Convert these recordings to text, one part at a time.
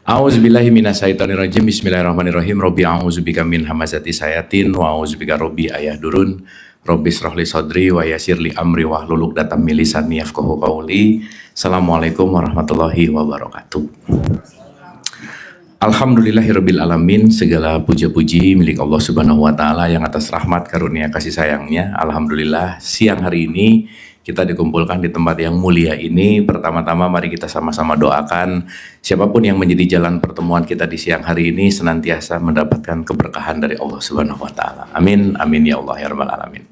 A'udzubillahi minasyaitonirrajim. Bismillahirrahmanirrahim. Rabbi a'udzubika min hamazati sayatin wa a'udzubika rabbi ayahdurun. Rabbi shrahli sadri wa yassirli amri wahlul 'uqdatam min lisani yafqahu qawli. Assalamualaikum warahmatullahi wabarakatuh. Alhamdulillahirabbil alamin. Segala puja-puji milik Allah Subhanahu wa taala yang atas rahmat karunia kasih sayangnya. Alhamdulillah siang hari ini kita dikumpulkan di tempat yang mulia ini. Pertama-tama mari kita sama-sama doakan siapapun yang menjadi jalan pertemuan kita di siang hari ini senantiasa mendapatkan keberkahan dari Allah Subhanahu wa taala. Amin, amin ya Allah ya rabbal alamin.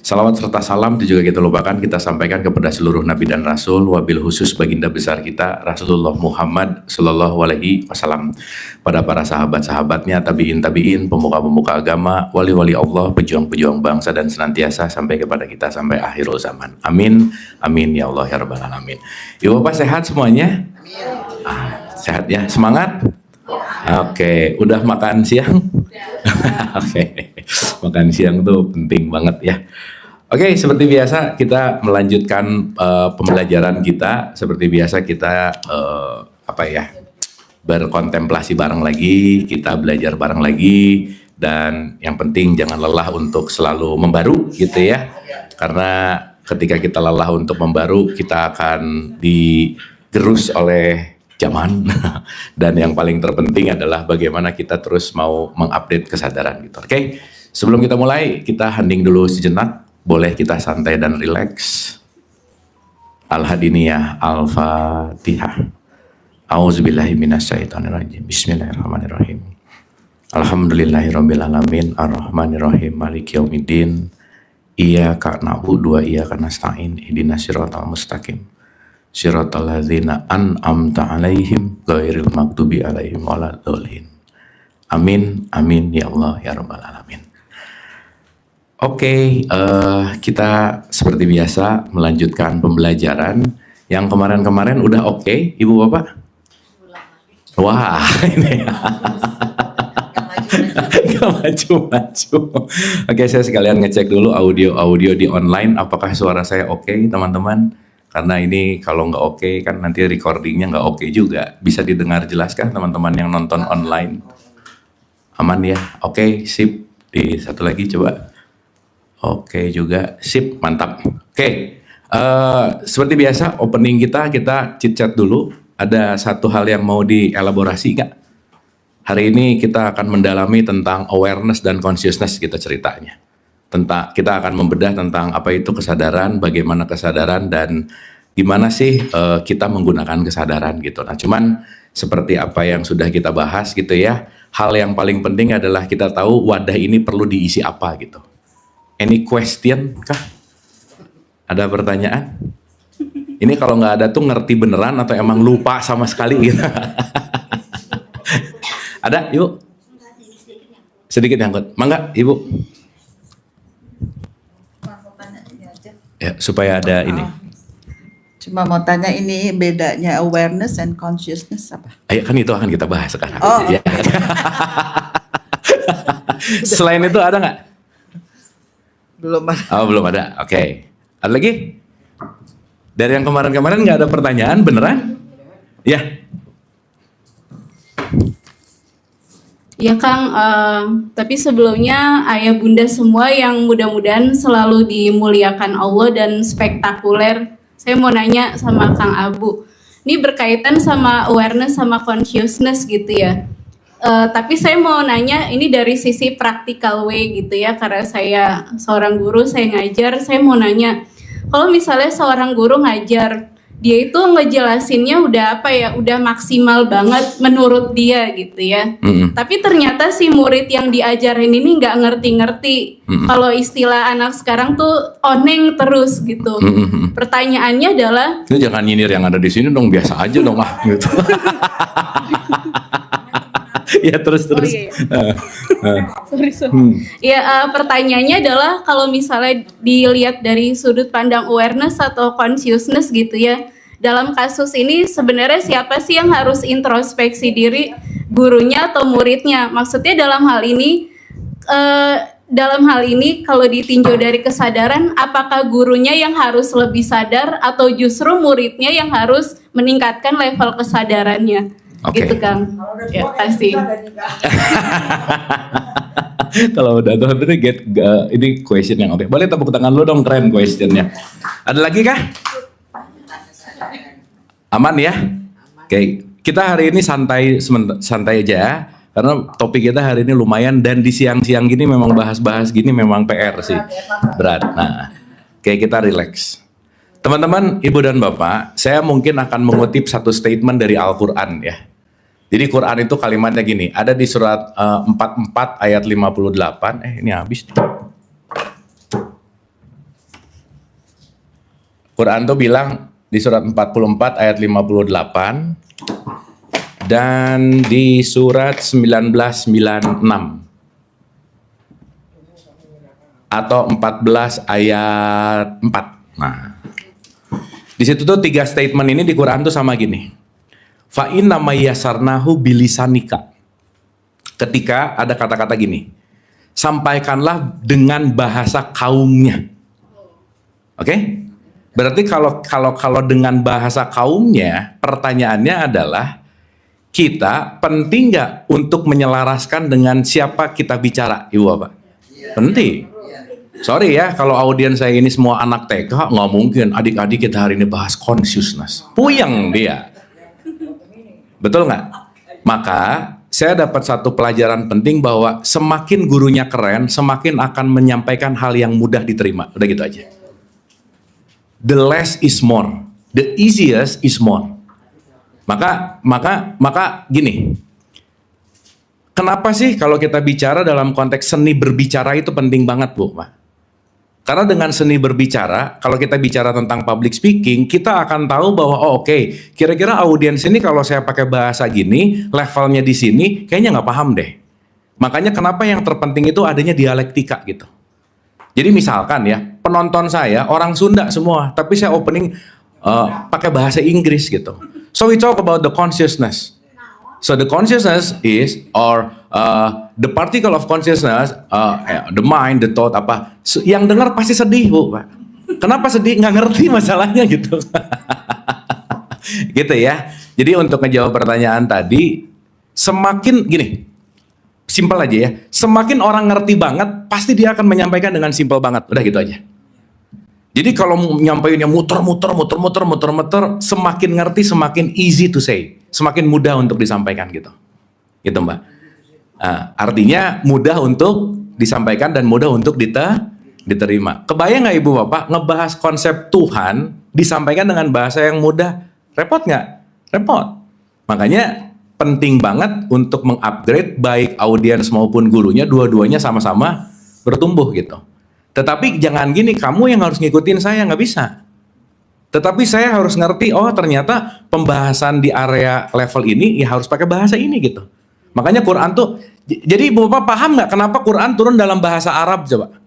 Salawat serta salam itu juga kita lupakan kita sampaikan kepada seluruh nabi dan rasul, wabil khusus baginda besar kita Rasulullah Muhammad sallallahu alaihi wasallam, pada para sahabat-sahabatnya, tabiin, pemuka-pemuka agama, wali-wali Allah, pejuang-pejuang bangsa dan senantiasa sampai kepada kita sampai akhirul zaman. Amin, amin ya Allah ya rabbal alamin. Ibu Bapak sehat semuanya? Sehat ya, semangat? Oke, udah makan siang? Oke, makan siang tuh penting banget ya. Oke, seperti biasa kita melanjutkan pembelajaran kita. Seperti biasa kita berkontemplasi bareng lagi, kita belajar bareng lagi, dan yang penting jangan lelah untuk selalu membaru gitu ya. Karena ketika kita lelah untuk membaru, kita akan digerus oleh zaman. Dan yang paling terpenting adalah bagaimana kita terus mau mengupdate kesadaran gitu. Oke, sebelum kita mulai, kita hening dulu sejenak. Boleh kita santai dan rileks. Al-Hadiniyah, Al-Fatihah. A'udzubillahi minasyaitonirrajim. Bismillahirrahmanirrahim. Alhamdulillahirabbil alamin, arrahmanirrahim, maliki yaumiddin. Iyyaka na'budu wa iyyaka nasta'in. Ihdinas siratal mustaqim. Siratal ladzina an'amta 'alaihim ghairil maghdubi 'alaihim waladdallin. Amin, amin ya Allah ya rabbal alamin. Oke, kita seperti biasa melanjutkan pembelajaran yang kemarin-kemarin udah oke, Ibu Bapak? Wah, ini gak maju-maju. Oke, saya sekalian ngecek dulu audio di online, apakah suara saya oke, teman-teman? Karena ini kalau nggak oke kan nanti recordingnya nggak oke juga. Bisa didengar jelas kah teman-teman yang nonton online? Aman ya? Oke, sip. Di satu lagi coba. Oke juga, sip, mantap. Oke, seperti biasa opening kita chit-chat dulu. Ada satu hal yang mau dielaborasi nggak? Hari ini kita akan mendalami tentang awareness dan consciousness kita ceritanya. Kita akan membedah tentang apa itu kesadaran, bagaimana kesadaran, dan gimana sih kita menggunakan kesadaran gitu. Nah, cuman seperti apa yang sudah kita bahas gitu ya, hal yang paling penting adalah kita tahu wadah ini perlu diisi apa gitu. Any question kah? Ada pertanyaan? Ini kalau nggak ada tuh ngerti beneran atau emang lupa sama sekali gitu? Ada, Ibu? Sedikit nyangkut. Mangga, Ibu. Ya, supaya ada ini. Cuma mau tanya ini bedanya awareness and consciousness apa? Ayo, kan itu akan kita bahas sekarang. Oh. Ya. Selain itu ada nggak? Belum ada. Oh, belum ada. Oke. Ada lagi? Dari yang kemarin-kemarin nggak ada pertanyaan, beneran? Ya. Ya Kang, tapi sebelumnya ayah bunda semua yang mudah-mudahan selalu dimuliakan Allah dan spektakuler. Saya mau nanya sama Kang Abu. Ini berkaitan sama awareness sama consciousness gitu ya. Tapi saya mau nanya ini dari sisi practical way gitu ya, karena saya seorang guru, saya ngajar, saya mau nanya, kalau misalnya seorang guru ngajar, dia itu ngejelasinnya udah maksimal banget menurut dia gitu ya. Tapi ternyata si murid yang diajarin ini nggak ngerti-ngerti. Kalau istilah anak sekarang tuh oneng terus gitu. Pertanyaannya adalah, Ini jangan nyinir yang ada di sini dong, biasa aja dong gitu. Ya terus. Oh, iya. Sorry. Ya, pertanyaannya adalah kalau misalnya dilihat dari sudut pandang awareness atau consciousness gitu ya, dalam kasus ini sebenarnya siapa sih yang harus introspeksi diri, gurunya atau muridnya? Maksudnya dalam hal ini kalau ditinjau dari kesadaran, apakah gurunya yang harus lebih sadar atau justru muridnya yang harus meningkatkan level kesadarannya? Oke. Gitu Kang. Ya pasti. Kalau udah tuh ini question yang oke. Boleh tepuk tangan lu dong, keren questionnya. Ada lagi kah? Aman ya? Oke, kita hari ini santai aja ya. Karena topik kita hari ini lumayan dan di siang-siang gini memang bahas-bahas gini memang PR sih. Berat. Nah, oke kita relax. Teman-teman, Ibu dan Bapak, saya mungkin akan mengutip satu statement dari Al-Qur'an ya. Jadi Quran itu kalimatnya gini, ada di surat 44 ayat 58. Ini habis nih. Quran tuh bilang di surat 44 ayat 58 dan di surat 1996 atau 14 ayat 4. Nah, di situ tuh 3 statement ini di Quran tuh sama gini. Fa inna mayyasarnahu bilisanika. Ketika ada kata-kata gini, sampaikanlah dengan bahasa kaumnya. Oke? Berarti kalau dengan bahasa kaumnya, pertanyaannya adalah kita penting nggak untuk menyelaraskan dengan siapa kita bicara, Ibu Bapak? Penting. Sorry ya, kalau audiens saya ini semua anak TK, nggak mungkin adik-adik kita hari ini bahas consciousness. Puyeng dia. Betul nggak? Maka saya dapat satu pelajaran penting bahwa semakin gurunya keren, semakin akan menyampaikan hal yang mudah diterima. Udah gitu aja. The less is more, the easiest is more. Maka gini. Kenapa sih kalau kita bicara dalam konteks seni berbicara itu penting banget, Bu, Pak? Karena dengan seni berbicara, kalau kita bicara tentang public speaking, kita akan tahu bahwa oke, kira-kira audiens ini kalau saya pakai bahasa gini, levelnya di sini, kayaknya nggak paham deh. Makanya kenapa yang terpenting itu adanya dialektika gitu. Jadi misalkan ya, penonton saya orang Sunda semua, tapi saya opening pakai bahasa Inggris gitu. So we talk about the consciousness. So the consciousness is, or the particle of consciousness, the mind, the thought, apa, yang dengar pasti sedih, Bu, Pak. Kenapa sedih? Nggak ngerti masalahnya gitu. Gitu ya. Jadi untuk ngejawab pertanyaan tadi, semakin gini, simpel aja ya. Semakin orang ngerti banget, pasti dia akan menyampaikan dengan simpel banget. Udah gitu aja. Jadi kalau nyampeinnya muter-muter, semakin ngerti, semakin easy to say, semakin mudah untuk disampaikan gitu, gitu Mbak. Artinya mudah untuk disampaikan dan mudah untuk diterima. Kebayang nggak Ibu Bapak ngebahas konsep Tuhan disampaikan dengan bahasa yang mudah? Repot nggak? Repot. Makanya penting banget untuk mengupgrade baik audiens maupun gurunya, dua-duanya sama-sama bertumbuh gitu. Tetapi jangan gini, kamu yang harus ngikutin saya, nggak bisa. Tetapi saya harus ngerti, oh ternyata pembahasan di area level ini ya harus pakai bahasa ini gitu. Makanya Quran tuh, jadi Ibu Bapak paham nggak kenapa Quran turun dalam bahasa Arab coba?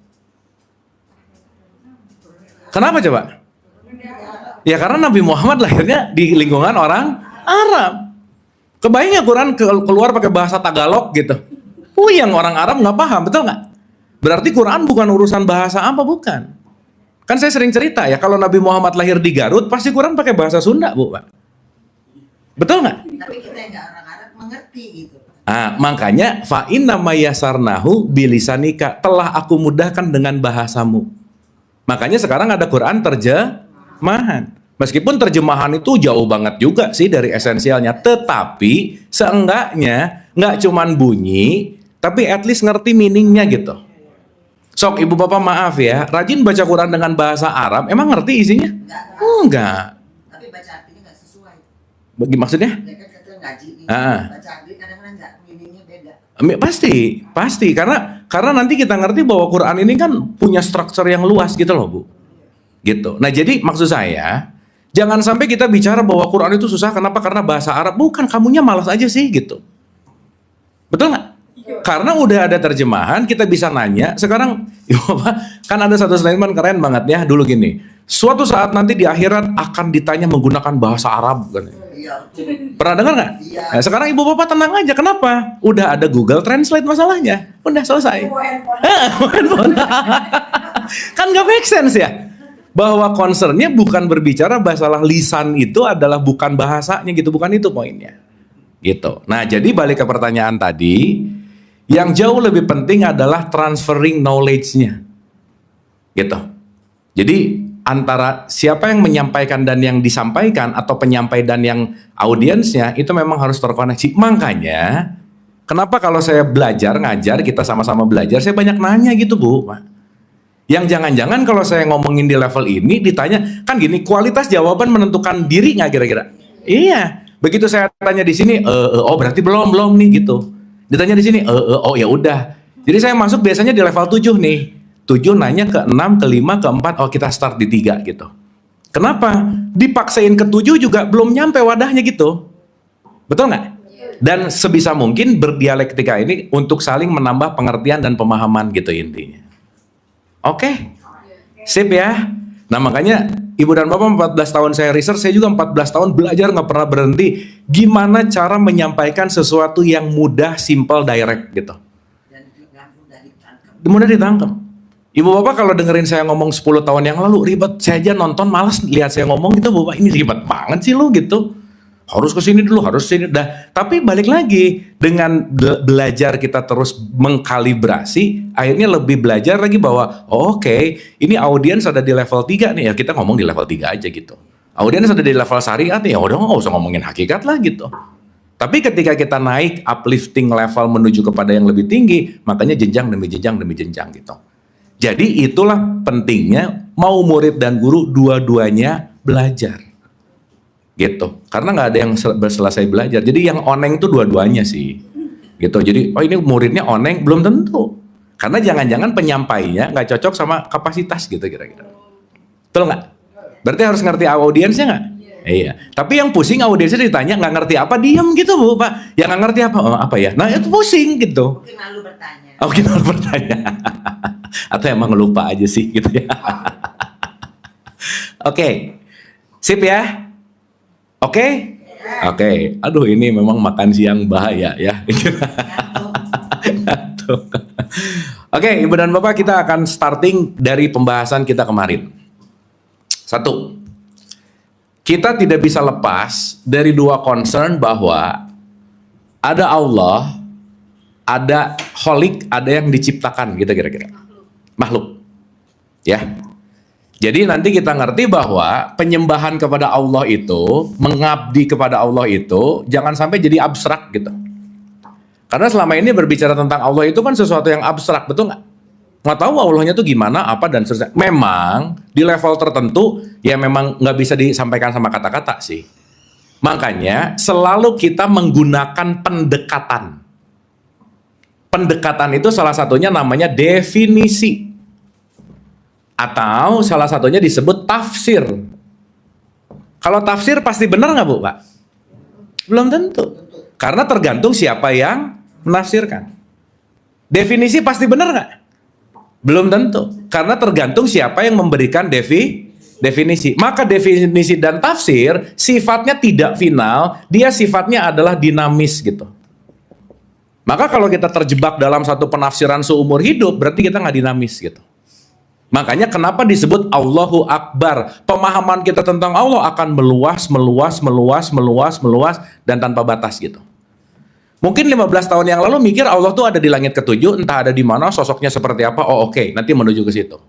Kenapa coba? Ya karena Nabi Muhammad lahirnya di lingkungan orang Arab. Kebayangnya Quran keluar pakai bahasa Tagalog gitu. Yang orang Arab nggak paham, betul nggak? Berarti Quran bukan urusan bahasa apa, bukan. Kan saya sering cerita ya, kalau Nabi Muhammad lahir di Garut, pasti Quran pakai bahasa Sunda, Bu, Pak. Betul nggak? Tapi kita yang nggak orang Arab mengerti gitu. Makanya fa inna mayyasarnahu bilisanika, telah aku mudahkan dengan bahasamu. Makanya sekarang ada Quran terjemahan. Meskipun terjemahan itu jauh banget juga sih dari esensialnya, tetapi seenggaknya nggak cuman bunyi, tapi at least ngerti meaningnya gitu. Sok Ibu Bapak maaf ya, rajin baca Quran dengan bahasa Arab, emang ngerti isinya? Enggak. Tapi baca artinya nggak sesuai. Bagi maksudnya? Ya kan kata ngaji ini, baca arti kadang-kadang nggak, meaningnya beda. Pasti, karena nanti kita ngerti bahwa Quran ini kan punya struktur yang luas gitu loh, Bu. Gitu. Nah jadi maksud saya, jangan sampai kita bicara bahwa Quran itu susah, kenapa? Karena bahasa Arab. Bukan, kamunya malas aja sih gitu. Betul nggak? Karena udah ada terjemahan, kita bisa nanya. Sekarang, kan ada satu statement keren banget ya dulu gini. Suatu saat nanti di akhirat akan ditanya menggunakan bahasa Arab. Iya. Pernah dengar nggak? Iya. Nah, sekarang Ibu Bapak tenang aja. Kenapa? Udah ada Google Translate masalahnya. Udah selesai. Kan nggak make sense ya? Bahwa concernnya bukan berbicara masalah lisan itu adalah bukan bahasanya gitu. Bukan itu poinnya. Gitu. Nah, jadi balik ke pertanyaan tadi, yang jauh lebih penting adalah transferring knowledge-nya. Gitu. Jadi antara siapa yang menyampaikan dan yang disampaikan atau penyampai dan yang audiensnya itu memang harus terkoneksi. Makanya kenapa kalau saya belajar ngajar, kita sama-sama belajar, saya banyak nanya gitu, Bu. Yang jangan-jangan kalau saya ngomongin di level ini ditanya, kan gini, kualitas jawaban menentukan diri nggak kira-kira? Iya. Begitu saya tanya di sini, oh berarti belum nih gitu. Ditanya di sini, oh ya udah. Jadi saya masuk biasanya di level 7 nih. 7 nanya ke 6, ke 5, ke 4, oh kita start di 3 gitu. Kenapa? Dipaksain ke 7 juga belum nyampe wadahnya gitu. Betul nggak? Dan sebisa mungkin berdialektika ini untuk saling menambah pengertian dan pemahaman gitu intinya. Oke? Sip ya? Nah makanya Ibu dan Bapak 14 tahun saya research, saya juga 14 tahun belajar nggak pernah berhenti gimana cara menyampaikan sesuatu yang mudah, simple, direct gitu. Dan mudah ditangkap. Mudah ditangkap. Ibu Bapak kalau dengerin saya ngomong 10 tahun yang lalu ribet, saya aja nonton malas lihat saya ngomong gitu, Bapak ini ribet banget sih lu gitu. Harus ke sini dulu, harus sini dah. Tapi balik lagi dengan belajar kita terus mengkalibrasi, akhirnya lebih belajar lagi bahwa oke, ini audiens ada di level 3 nih ya, kita ngomong di level 3 aja gitu. Audiens ada di level syariat nih, ya udah nggak usah ngomongin hakikat lah gitu. Tapi ketika kita naik uplifting level menuju kepada yang lebih tinggi, makanya jenjang demi jenjang demi jenjang gitu. Jadi itulah pentingnya mau murid dan guru dua-duanya belajar. Gitu, karena nggak ada yang selesai belajar. Jadi yang oneng itu dua-duanya sih, gitu. Jadi oh ini muridnya oneng belum tentu, karena jangan-jangan penyampainya nggak cocok sama kapasitas gitu kira-kira. Betul nggak? Berarti harus ngerti audiensnya nggak? Iya. Tapi yang pusing audiensnya ditanya nggak ngerti apa, diam gitu Bu Pak. Yang nggak ngerti apa, oh, apa ya? Nah itu pusing gitu. Mungkin malu bertanya. Oh kita malu bertanya. Atau emang lupa aja sih gitu ya. Oke, sip ya. Oke? Oke. Aduh ini memang makan siang bahaya ya. Oke, Ibu dan Bapak, kita akan starting dari pembahasan kita kemarin. 1. Kita tidak bisa lepas dari 2 concern bahwa ada Allah, ada kholik, ada yang diciptakan gitu kira-kira. Makhluk. Ya. Jadi nanti kita ngerti bahwa penyembahan kepada Allah itu, mengabdi kepada Allah itu, jangan sampai jadi abstrak gitu. Karena selama ini berbicara tentang Allah itu kan sesuatu yang abstrak, betul nggak? Nggak tahu Allahnya itu gimana, apa, dan seterusnya. Memang di level tertentu, ya memang nggak bisa disampaikan sama kata-kata sih. Makanya selalu kita menggunakan pendekatan. Pendekatan itu salah satunya namanya definisi. Atau salah satunya disebut tafsir. Kalau tafsir pasti benar nggak Bu Pak? Belum tentu. Karena tergantung siapa yang menafsirkan. Definisi pasti benar nggak? Belum tentu. Karena tergantung siapa yang memberikan definisi. Maka definisi dan tafsir sifatnya tidak final, dia sifatnya adalah dinamis gitu. Maka kalau kita terjebak dalam satu penafsiran seumur hidup, berarti kita nggak dinamis gitu. Makanya kenapa disebut Allahu Akbar. Pemahaman kita tentang Allah akan meluas dan tanpa batas gitu. Mungkin 15 tahun yang lalu mikir Allah tuh ada di langit ketujuh, entah ada di mana, sosoknya seperti apa. Oh oke, nanti menuju ke situ.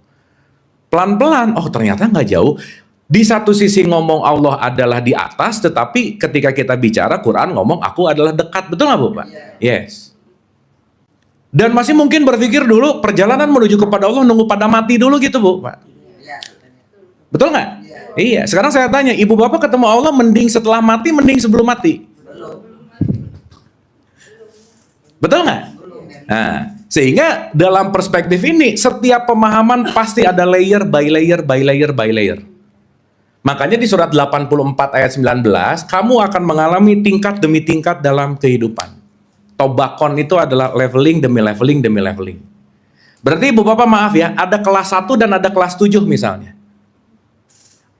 Pelan-pelan, oh ternyata nggak jauh. Di satu sisi ngomong Allah adalah di atas, tetapi ketika kita bicara Quran ngomong aku adalah dekat. Betul nggak Bu Pak? Yes. Dan masih mungkin berpikir dulu perjalanan menuju kepada Allah nunggu pada mati dulu gitu Bu Pak. Betul nggak? Iya. Sekarang saya tanya, Ibu Bapak ketemu Allah mending setelah mati, mending sebelum mati? Betul nggak? Nah, sehingga dalam perspektif ini setiap pemahaman pasti ada layer by layer by layer by layer. Makanya di surat 84 ayat 19, kamu akan mengalami tingkat demi tingkat dalam kehidupan. Tobakon itu adalah leveling demi leveling demi leveling. Berarti Ibu Bapak maaf ya, ada kelas 1 dan ada kelas 7 misalnya.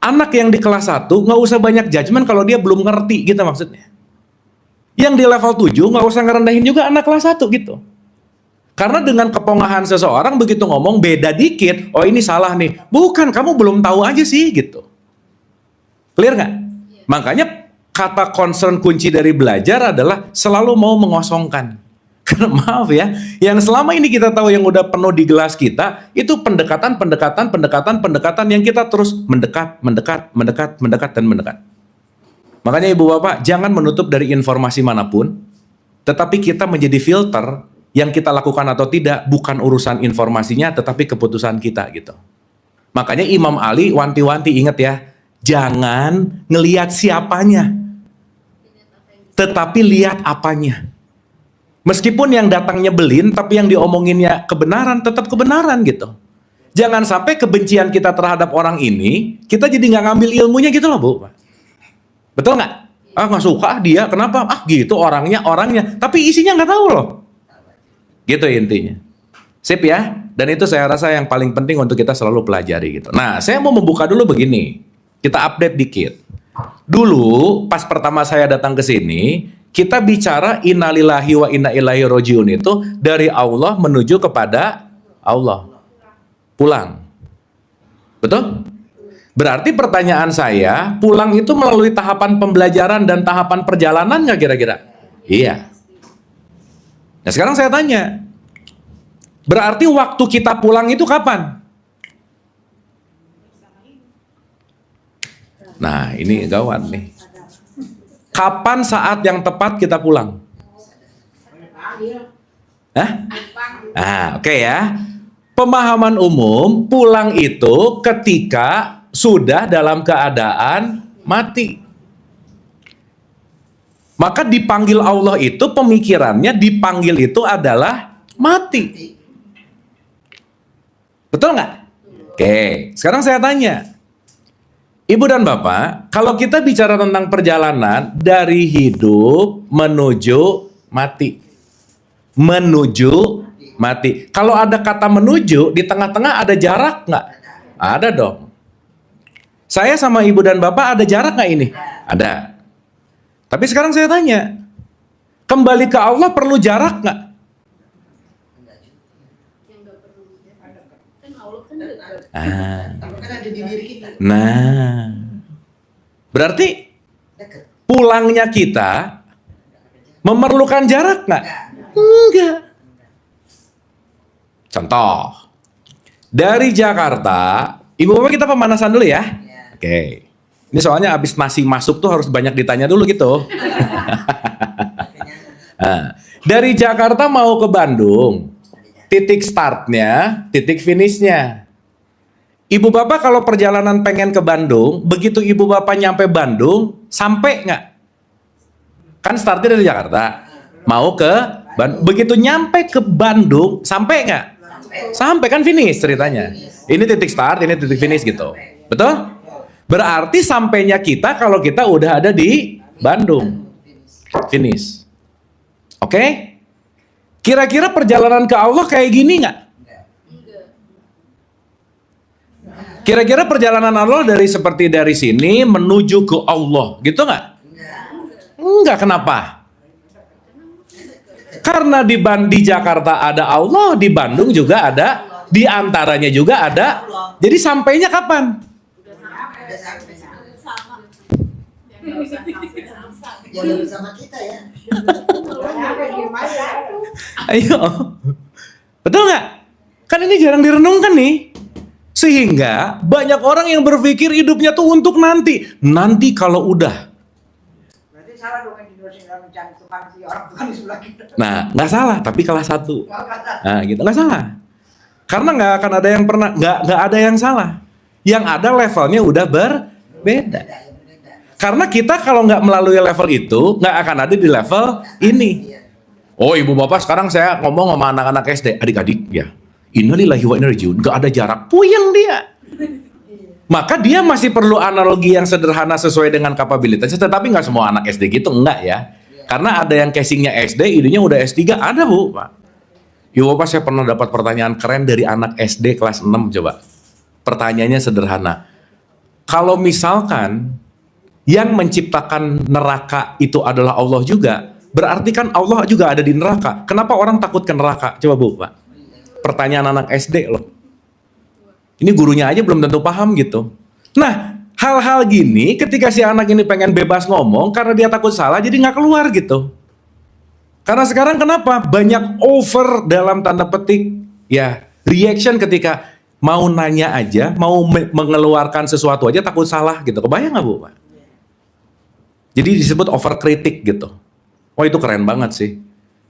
Anak yang di kelas 1 nggak usah banyak judgement kalau dia belum ngerti gitu maksudnya. Yang di level 7 nggak usah ngerendahin juga anak kelas 1 gitu. Karena dengan kepongahan seseorang begitu ngomong beda dikit, oh ini salah nih. Bukan, kamu belum tahu aja sih gitu. Clear nggak? Makanya kata concern kunci dari belajar adalah selalu mau mengosongkan. Karena maaf ya, yang selama ini kita tahu yang udah penuh di gelas kita, itu pendekatan yang kita terus mendekat, dan mendekat. Makanya ibu bapak, jangan menutup dari informasi manapun, tetapi kita menjadi filter yang kita lakukan atau tidak, bukan urusan informasinya, tetapi keputusan kita gitu. Makanya Imam Ali wanti-wanti, ingat ya, jangan ngelihat siapanya, tetapi lihat apanya. Meskipun yang datang nyebelin, tapi yang diomonginnya kebenaran, tetap kebenaran gitu. Jangan sampai kebencian kita terhadap orang ini, kita jadi nggak ngambil ilmunya gitu loh Bu. Betul nggak? Ah nggak suka dia, kenapa? Ah gitu orangnya, tapi isinya nggak tahu loh. Gitu intinya. Sip ya? Dan itu saya rasa yang paling penting untuk kita selalu pelajari gitu. Nah, saya mau membuka dulu begini. Kita update dikit. Dulu pas pertama saya datang ke sini, kita bicara innalillahi wa inna ilaihi rojiun itu dari Allah menuju kepada Allah. Pulang. Betul? Berarti pertanyaan saya, pulang itu melalui tahapan pembelajaran dan tahapan perjalanan nggak kira-kira? Iya. Nah sekarang saya tanya, berarti waktu kita pulang itu kapan? Nah ini gawat nih. Kapan saat yang tepat kita pulang? Hah? Oke ya. Pemahaman umum, pulang itu ketika sudah dalam keadaan mati. Maka dipanggil Allah itu pemikirannya dipanggil itu adalah mati. Betul nggak? Oke, sekarang saya tanya. Ibu dan Bapak, kalau kita bicara tentang perjalanan dari hidup menuju mati. Menuju mati. Kalau ada kata menuju, di tengah-tengah ada jarak nggak? Ada dong. Saya sama Ibu dan Bapak ada jarak nggak ini? Ada. Tapi sekarang saya tanya, kembali ke Allah perlu jarak nggak? Nah, berarti pulangnya kita memerlukan jarak nggak? Enggak. Contoh, dari Jakarta, Ibu Bapak kita pemanasan dulu ya. Oke. Ini soalnya abis nasi masuk tuh harus banyak ditanya dulu gitu. Nah, dari Jakarta mau ke Bandung, titik startnya, titik finishnya. Ibu Bapak kalau perjalanan pengen ke Bandung, begitu Ibu Bapak nyampe Bandung, sampai nggak? Kan startnya dari Jakarta, mau ke Bandung. Begitu nyampe ke Bandung, sampai nggak? Sampai kan finish ceritanya. Ini titik start, ini titik finish gitu. Betul? Berarti sampainya kita kalau kita udah ada di Bandung. Finish. Oke? Kira-kira perjalanan ke Allah kayak gini nggak? Kira-kira perjalanan Allah seperti dari sini menuju ke Allah, gitu nggak? Enggak, kenapa? Karena di Jakarta ada Allah, di Bandung juga ada, di antaranya juga ada. Jadi sampainya kapan? Jangan bersama kita ya. Ayo. Betul nggak? Kan ini jarang direnungkan nih. Sehingga banyak orang yang berpikir hidupnya tuh untuk nanti. Nanti kalau udah. Berarti salah dong Indonesia mencari Tuhan si orang Tuhan di sebelah kita. Nah, nggak salah, tapi kelas 1. Nah, gitu nggak salah. Karena nggak akan ada yang pernah, nggak ada yang salah. Yang ada levelnya udah berbeda. Karena kita kalau nggak melalui level itu, nggak akan ada di level ini. Oh, ibu bapak sekarang saya ngomong sama anak-anak SD, adik-adik, ya. Innalillahi wa inna ilaihi raji'un, nggak ada jarak, puyeng dia. Maka dia masih perlu analogi yang sederhana sesuai dengan kapabilitasnya, tetapi nggak semua anak SD gitu, enggak ya. Karena ada yang casingnya SD, idenya udah S3, ada bu, Pak. Ibu bapak saya pernah dapat pertanyaan keren dari anak SD kelas 6, coba. Pertanyaannya sederhana. Kalau misalkan yang menciptakan neraka itu adalah Allah juga, berarti kan Allah juga ada di neraka. Kenapa orang takut ke neraka? Coba bu, Pak. Pertanyaan anak SD loh. Ini gurunya aja belum tentu paham gitu. Nah, hal-hal gini ketika si anak ini pengen bebas ngomong karena dia takut salah jadi nggak keluar gitu. Karena sekarang kenapa banyak over dalam tanda petik ya reaction ketika mau nanya aja, mau mengeluarkan sesuatu aja takut salah gitu. Kebayang nggak Bu, Pak? Jadi disebut overkritik gitu. Oh itu keren banget sih.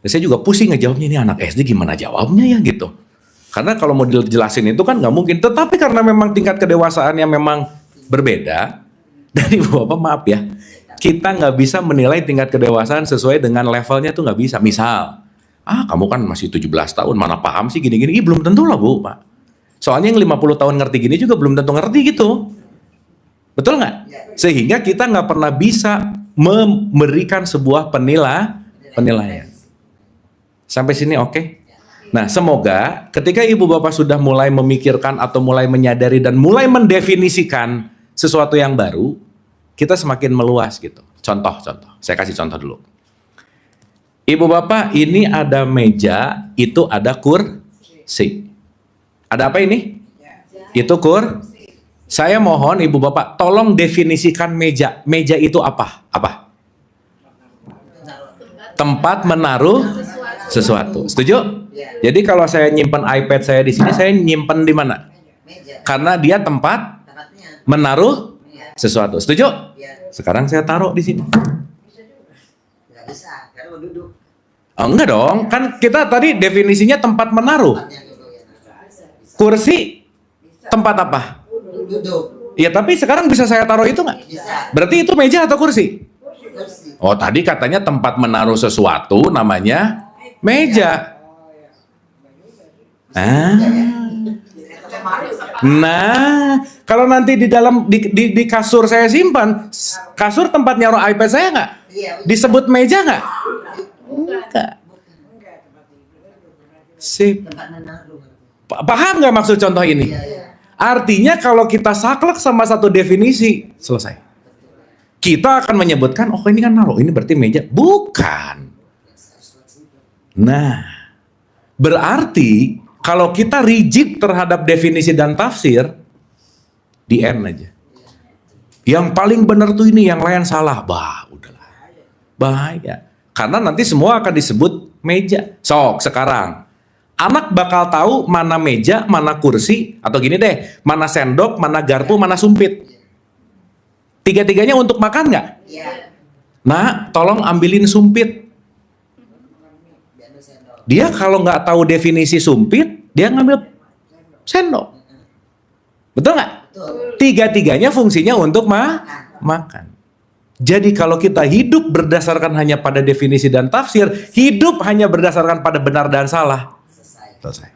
Dan saya juga pusing ngejawabnya, ini anak SD gimana jawabnya ya gitu. Karena kalau mau dijelasin itu kan nggak mungkin. Tetapi karena memang tingkat kedewasaannya memang berbeda. Dan Ibu Bapak maaf ya, kita nggak bisa menilai tingkat kedewasaan sesuai dengan levelnya tuh nggak bisa. Misal, kamu kan masih 17 tahun, mana paham sih gini-gini. Belum tentu lah Bu, Pak. Soalnya yang 50 tahun ngerti gini juga belum tentu ngerti gitu. Betul nggak? Sehingga kita nggak pernah bisa memberikan sebuah penilaian. Sampai sini oke? Nah, semoga ketika Ibu Bapak sudah mulai memikirkan atau mulai menyadari dan mulai mendefinisikan sesuatu yang baru, kita semakin meluas gitu. Contoh. Saya kasih contoh dulu. Ibu Bapak, ini ada meja, itu ada kursi. Ada apa ini? Itu kursi. Saya mohon Ibu Bapak, tolong definisikan meja. Meja itu apa? Apa? Tempat menaruh sesuatu. Setuju? Jadi kalau saya nyimpen iPad saya di sini, saya nyimpen di mana? Karena dia tempat menaruh sesuatu. Setuju? Sekarang saya taruh di sini. Nggak bisa, karena mau duduk. Oh, enggak dong, kan kita tadi definisinya tempat menaruh. Kursi tempat apa? Duduk. Ya tapi sekarang bisa saya taruh itu nggak? Bisa. Berarti itu meja atau kursi? Kursi. Oh tadi katanya tempat menaruh sesuatu namanya meja. Nah, kalau nanti di dalam di kasur saya simpan, kasur tempat nyaruh iPad saya nggak? Iya. Disebut meja nggak? Enggak. Sip. Tempat menaruh. Paham nggak maksud contoh ini? Artinya kalau kita saklek sama satu definisi, selesai. Kita akan menyebutkan, oh ini kan naruh, ini berarti meja. Bukan. Nah, berarti kalau kita rigid terhadap definisi dan tafsir, di end aja. Yang paling benar tuh ini, yang lain salah. Bah, udahlah. Bahaya. Karena nanti semua akan disebut meja. Sok, sekarang. Anak bakal tahu mana meja, mana kursi, atau gini deh, mana sendok, mana garpu, mana sumpit. Tiga-tiganya untuk makan nggak? Iya. Nah, tolong ambilin sumpit. Dia kalau nggak tahu definisi sumpit, dia ngambil sendok. Betul nggak? Tiga-tiganya fungsinya untuk makan. Jadi kalau kita hidup berdasarkan hanya pada definisi dan tafsir, hidup hanya berdasarkan pada benar dan salah. Selesai.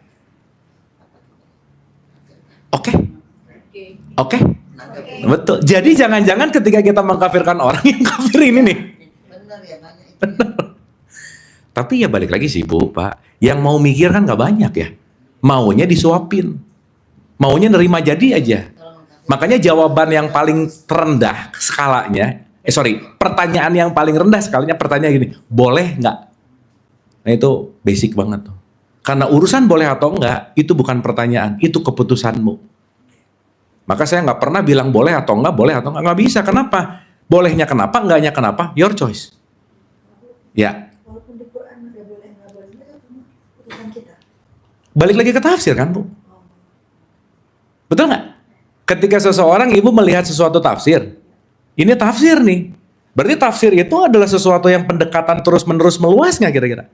Oke? Betul. Jadi jangan-jangan ketika kita mengkafirkan orang yang kafir ini nih. Benar ya, banyak itu. Tapi ya balik lagi sih Bu, Pak. Yang mau mikir kan nggak banyak ya. Maunya disuapin. Maunya nerima jadi aja. Makanya jawaban yang paling terendah skalanya, pertanyaan yang paling rendah skalanya pertanyaan gini, boleh nggak? Nah itu basic banget tuh. Karena urusan boleh atau enggak, itu bukan pertanyaan, itu keputusanmu. Maka saya nggak pernah bilang boleh atau enggak, nggak bisa. Kenapa? Bolehnya kenapa, enggaknya kenapa, your choice. Ya. Walaupun di Quran ada boleh nggak boleh, itu keputusan kita. Balik lagi ke tafsir kan Bu? Betul nggak? Ketika seseorang ibu melihat sesuatu tafsir, ini tafsir nih. Berarti tafsir itu adalah sesuatu yang pendekatan terus-menerus meluas nggak kira-kira?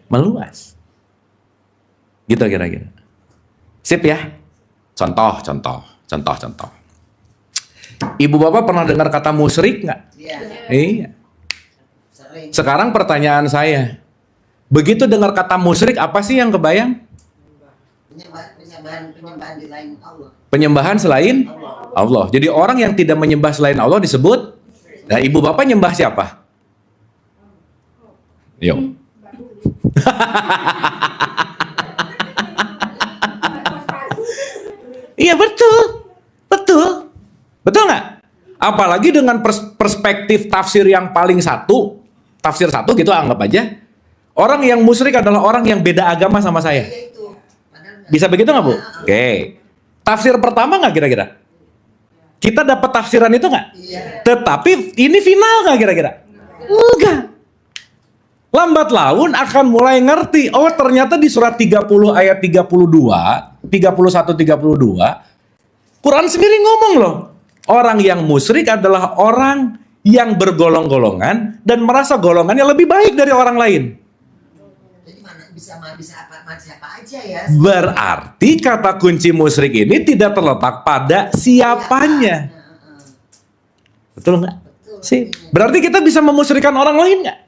Meluas. Gitu kira-kira. Sip ya? Contoh. Ibu bapak pernah dengar kata musyrik nggak? Iya. Iya. Sering. Sekarang pertanyaan saya, begitu dengar kata musyrik apa sih yang kebayang? Penyembahan di lain Allah. Penyembahan selain Allah. Jadi orang yang tidak menyembah selain Allah disebut. Nah, ibu bapak nyembah siapa? Yuk. Iya betul nggak? Apalagi dengan perspektif tafsir yang paling tafsir satu gitu anggap aja. Orang yang musyrik adalah orang yang beda agama sama saya. Bisa begitu nggak Bu? Oke. Tafsir pertama nggak kira-kira? Kita dapat tafsiran itu nggak? Iya. Tetapi ini final nggak kira-kira? Enggak. Lambat laun akan mulai ngerti, oh ternyata di surat 30 ayat 32, 31, 32, Quran sendiri ngomong loh, orang yang musyrik adalah orang yang bergolong-golongan dan merasa golongannya lebih baik dari orang lain. Jadi mana bisa siapa aja ya. Berarti kata kunci musyrik ini tidak terletak pada siapanya. Betul nggak? Sih. Berarti kita bisa memusyrikan orang lain nggak?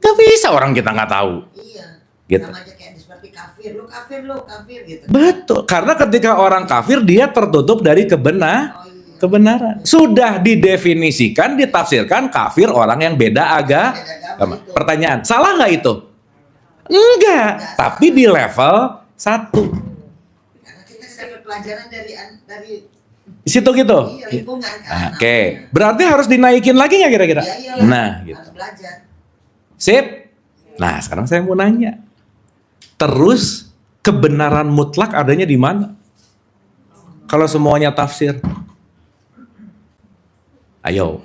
Nggak bisa, orang kita nggak tahu. Iya. Gitu. Sama aja kayak seperti kafir gitu. Betul. Karena ketika orang kafir dia tertutup dari kebenaran. Sudah didefinisikan, ditafsirkan kafir orang yang beda agama. Pertanyaan, salah nggak itu? Enggak. Tapi di level 1. Karena kita dapat pelajaran dari Situ gitu. iya, lingkungan kan. Oke. Berarti harus dinaikin lagi nggak kira-kira? Iya, iya. Nah, gitu. Harus belajar. Sip. Nah, sekarang saya mau nanya. Terus kebenaran mutlak adanya di mana? Kalau semuanya tafsir. Ayo.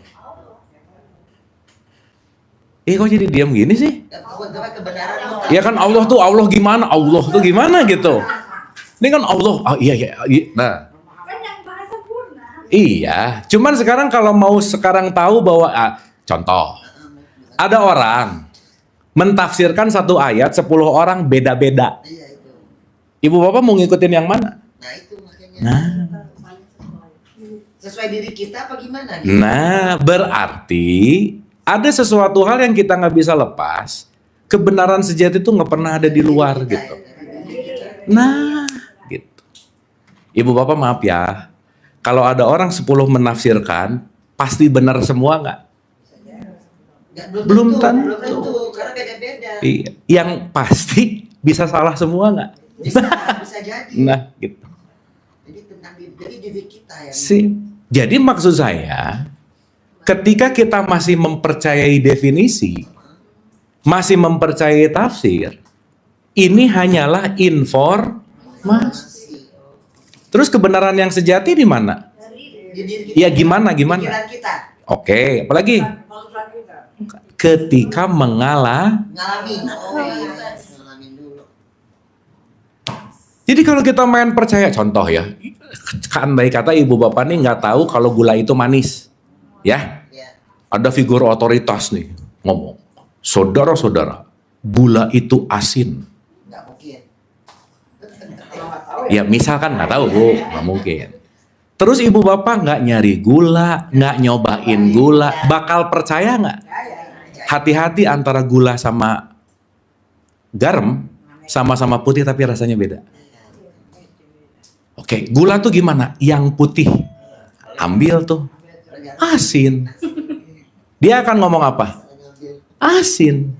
Kok jadi diam gini sih? Kebenaran mutlak. Ya kan Allah tuh gimana? Allah tuh gimana gitu. Ini kan Allah. Oh iya. Nah. Kan yang maha sempurna. Iya. Cuman sekarang kalau mau sekarang tahu bahwa contoh. Ada orang mentafsirkan satu ayat 10 orang beda-beda. Iya itu. Ibu bapak mau ngikutin yang mana? Nah itu makanya. Nah. Sesuai diri kita apa gimana? Gitu? Nah, berarti ada sesuatu hal yang kita nggak bisa lepas. Kebenaran sejati itu nggak pernah ada di luar gitu. Nah, gitu. Ibu bapak maaf ya. Kalau ada orang 10 menafsirkan, pasti benar semua nggak? Belum tentu. Karena beda-beda. Iya. Yang pasti bisa salah semua nggak? Bisa jadi. Nah, gitu. Jadi tentang diri kita ya. Jadi maksud saya, ketika kita masih mempercayai definisi, masih mempercayai tafsir, ini hanyalah informasi. Terus kebenaran yang sejati di mana? Di diri kita. Ya gimana? Pikiran kita. Oke, apalagi? Keputusan kita. Ketika mengalah. Ngalamin. Oh iya. Ngalamin dulu. Jadi kalau kita main percaya, contoh ya, andai kata ibu bapak nih nggak tahu kalau gula itu manis, ya, Ya. ada figur otoritas nih ngomong, saudara-saudara, gula itu asin. Nggak mungkin. Ya misalkan nggak tahu bu, nggak mungkin. Terus ibu bapak nggak nyari gula, nggak nyobain gula, bakal percaya nggak? Hati-hati antara gula sama garam, sama-sama putih tapi rasanya beda. Oke, gula tuh gimana? Yang putih, ambil tuh, asin. Dia akan ngomong apa? Asin.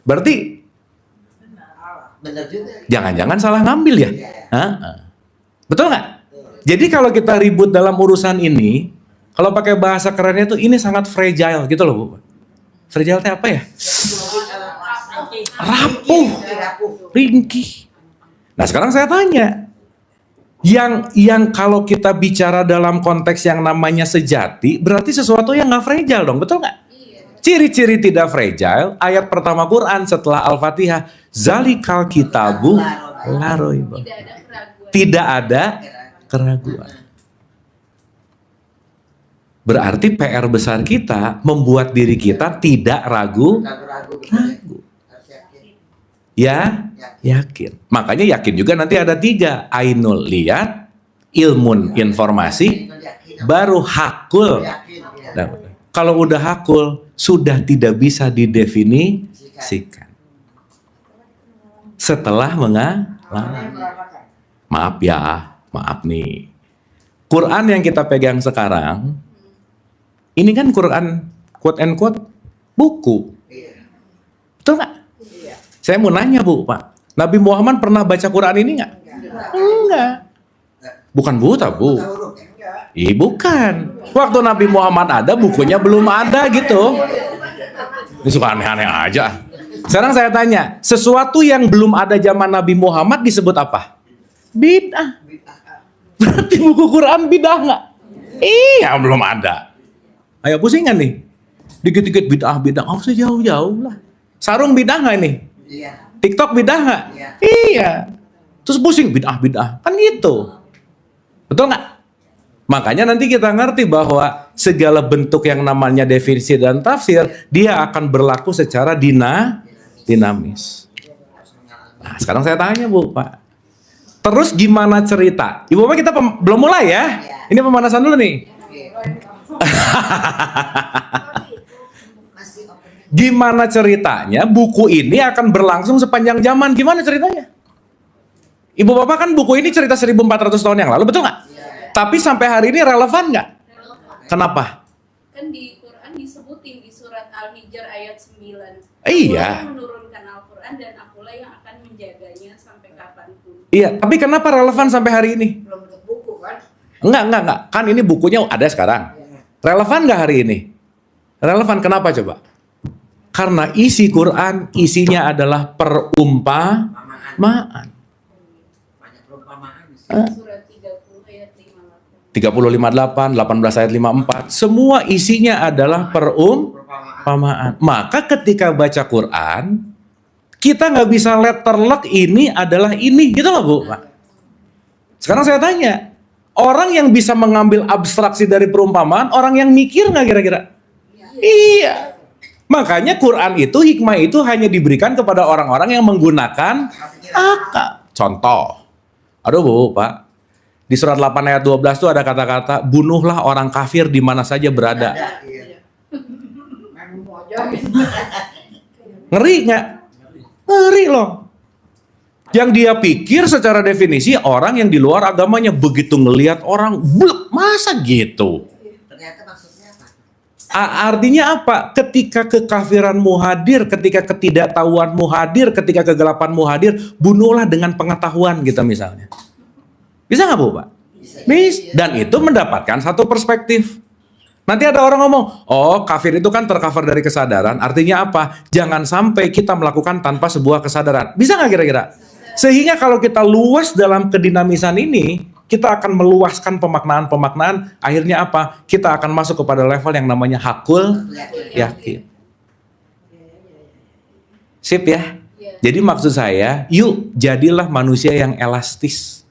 Berarti Benar juga. jangan-jangan salah ngambil ya? Hah? Betul nggak? Jadi kalau kita ribut dalam urusan ini, kalau pakai bahasa kerennya tuh ini sangat fragile gitu loh Bu. Fragile itu apa ya? Rapuh, ringkih. Nah sekarang saya tanya, yang kalau kita bicara dalam konteks yang namanya sejati, berarti sesuatu yang nggak fragile dong, betul nggak? Ciri-ciri tidak fragile, ayat pertama Quran setelah Al-Fatihah, zalikal kitabu la raiba. Tidak ada keraguan. Berarti PR besar kita membuat diri kita tidak ragu. Ya, yakin. Makanya yakin juga nanti ada 3. Ainul lihat, ilmun informasi, baru hakul. Nah, kalau udah hakul, sudah tidak bisa didefinisikan. Setelah mengalami. Maaf ya, maaf nih. Quran yang kita pegang sekarang, ini kan Quran quote and quote buku. Betul nggak? Saya mau nanya Bu, Pak. Nabi Muhammad pernah baca Quran ini nggak? Enggak. Bukan buta Bu. Bukan. Waktu Nabi Muhammad ada, bukunya belum ada gitu. Ini suka aneh-aneh aja. Sekarang saya tanya, sesuatu yang belum ada zaman Nabi Muhammad disebut apa? Bid'ah. Berarti buku Quran bid'ah nggak? Iya, belum ada. Ayo pusingan nih. Dikit-dikit bid'ah, oh sejauh-jauh lah. Sarung bid'ah nggak nih? Iya. TikTok bid'ah nggak? Iya. Iya. Terus pusing bid'ah. Kan gitu. Betul nggak? Makanya nanti kita ngerti bahwa segala bentuk yang namanya definisi dan tafsir, dia akan berlaku secara dinamis. Nah, sekarang saya tanya Bu, Pak. Terus gimana cerita? Ibu Bapak kita belum mulai ya? Ini pemanasan dulu nih. Gimana ceritanya buku ini akan berlangsung sepanjang zaman? Gimana ceritanya? Ibu Bapak kan buku ini cerita 1400 tahun yang lalu, betul nggak? Tapi sampai hari ini relevan nggak? Kenapa? Kan di Quran disebutin di surat Al-Hijr ayat 9. Iya. Aku menurunkan Al-Quran dan akulah yang akan menjaganya sampai kapanpun. Iya, tapi kenapa relevan sampai hari ini? Belum bentuk buku kan? Enggak. Kan ini bukunya ada sekarang. Relevan nggak hari ini? Relevan, kenapa coba? Karena isi Quran, isinya adalah perumpamaan. Banyak perumpamaan. Surat 30 ayat 58. 30:58, 18 ayat 54. Semua isinya adalah perumpamaan. Maka ketika baca Quran, kita nggak bisa letterlock ini adalah ini, gitu loh Bu. Sekarang saya tanya, orang yang bisa mengambil abstraksi dari perumpamaan, orang yang mikir nggak kira-kira? Iya. Makanya Quran itu, hikmah itu hanya diberikan kepada orang-orang yang menggunakan akal. Contoh, aduh Bu, Pak, di surat 8 ayat 12 itu ada kata-kata, bunuhlah orang kafir di mana saja berada. Ngeri nggak? Ngeri loh. Yang dia pikir secara definisi orang yang di luar agamanya, begitu ngelihat orang, blek, masa gitu? Ternyata maksudnya apa? Artinya apa? Ketika kekafiranmu hadir, ketika ketidaktahuanmu hadir, ketika kegelapanmu hadir, bunuhlah dengan pengetahuan gitu misalnya. Bisa nggak Bu, Pak? Bisa. Dan itu mendapatkan satu perspektif. Nanti ada orang ngomong, oh kafir itu kan tercover dari kesadaran. Artinya apa? Jangan sampai kita melakukan tanpa sebuah kesadaran. Bisa nggak kira-kira? Sehingga kalau kita luas dalam kedinamisan ini, kita akan meluaskan pemaknaan-pemaknaan. Akhirnya apa? Kita akan masuk kepada level yang namanya hakul yakin. Sip ya? Jadi maksud saya, yuk jadilah manusia yang elastis.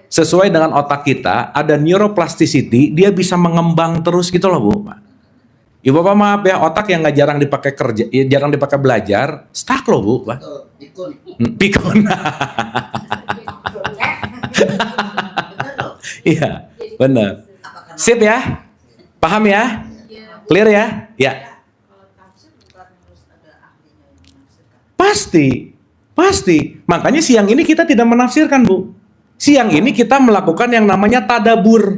Sesuai dengan otak kita, ada neuroplasticity, dia bisa mengembang terus gitu loh Bu. Ibu Bapak maaf ya, otak yang nggak jarang dipakai kerja, ya jarang dipakai belajar, stuck loh Bu. Pak. Pikun. Iya, benar. Sip ya? Paham ya? Clear ya? Ya. Pasti. Makanya siang ini kita tidak menafsirkan Bu. Siang ini kita melakukan yang namanya tadabur.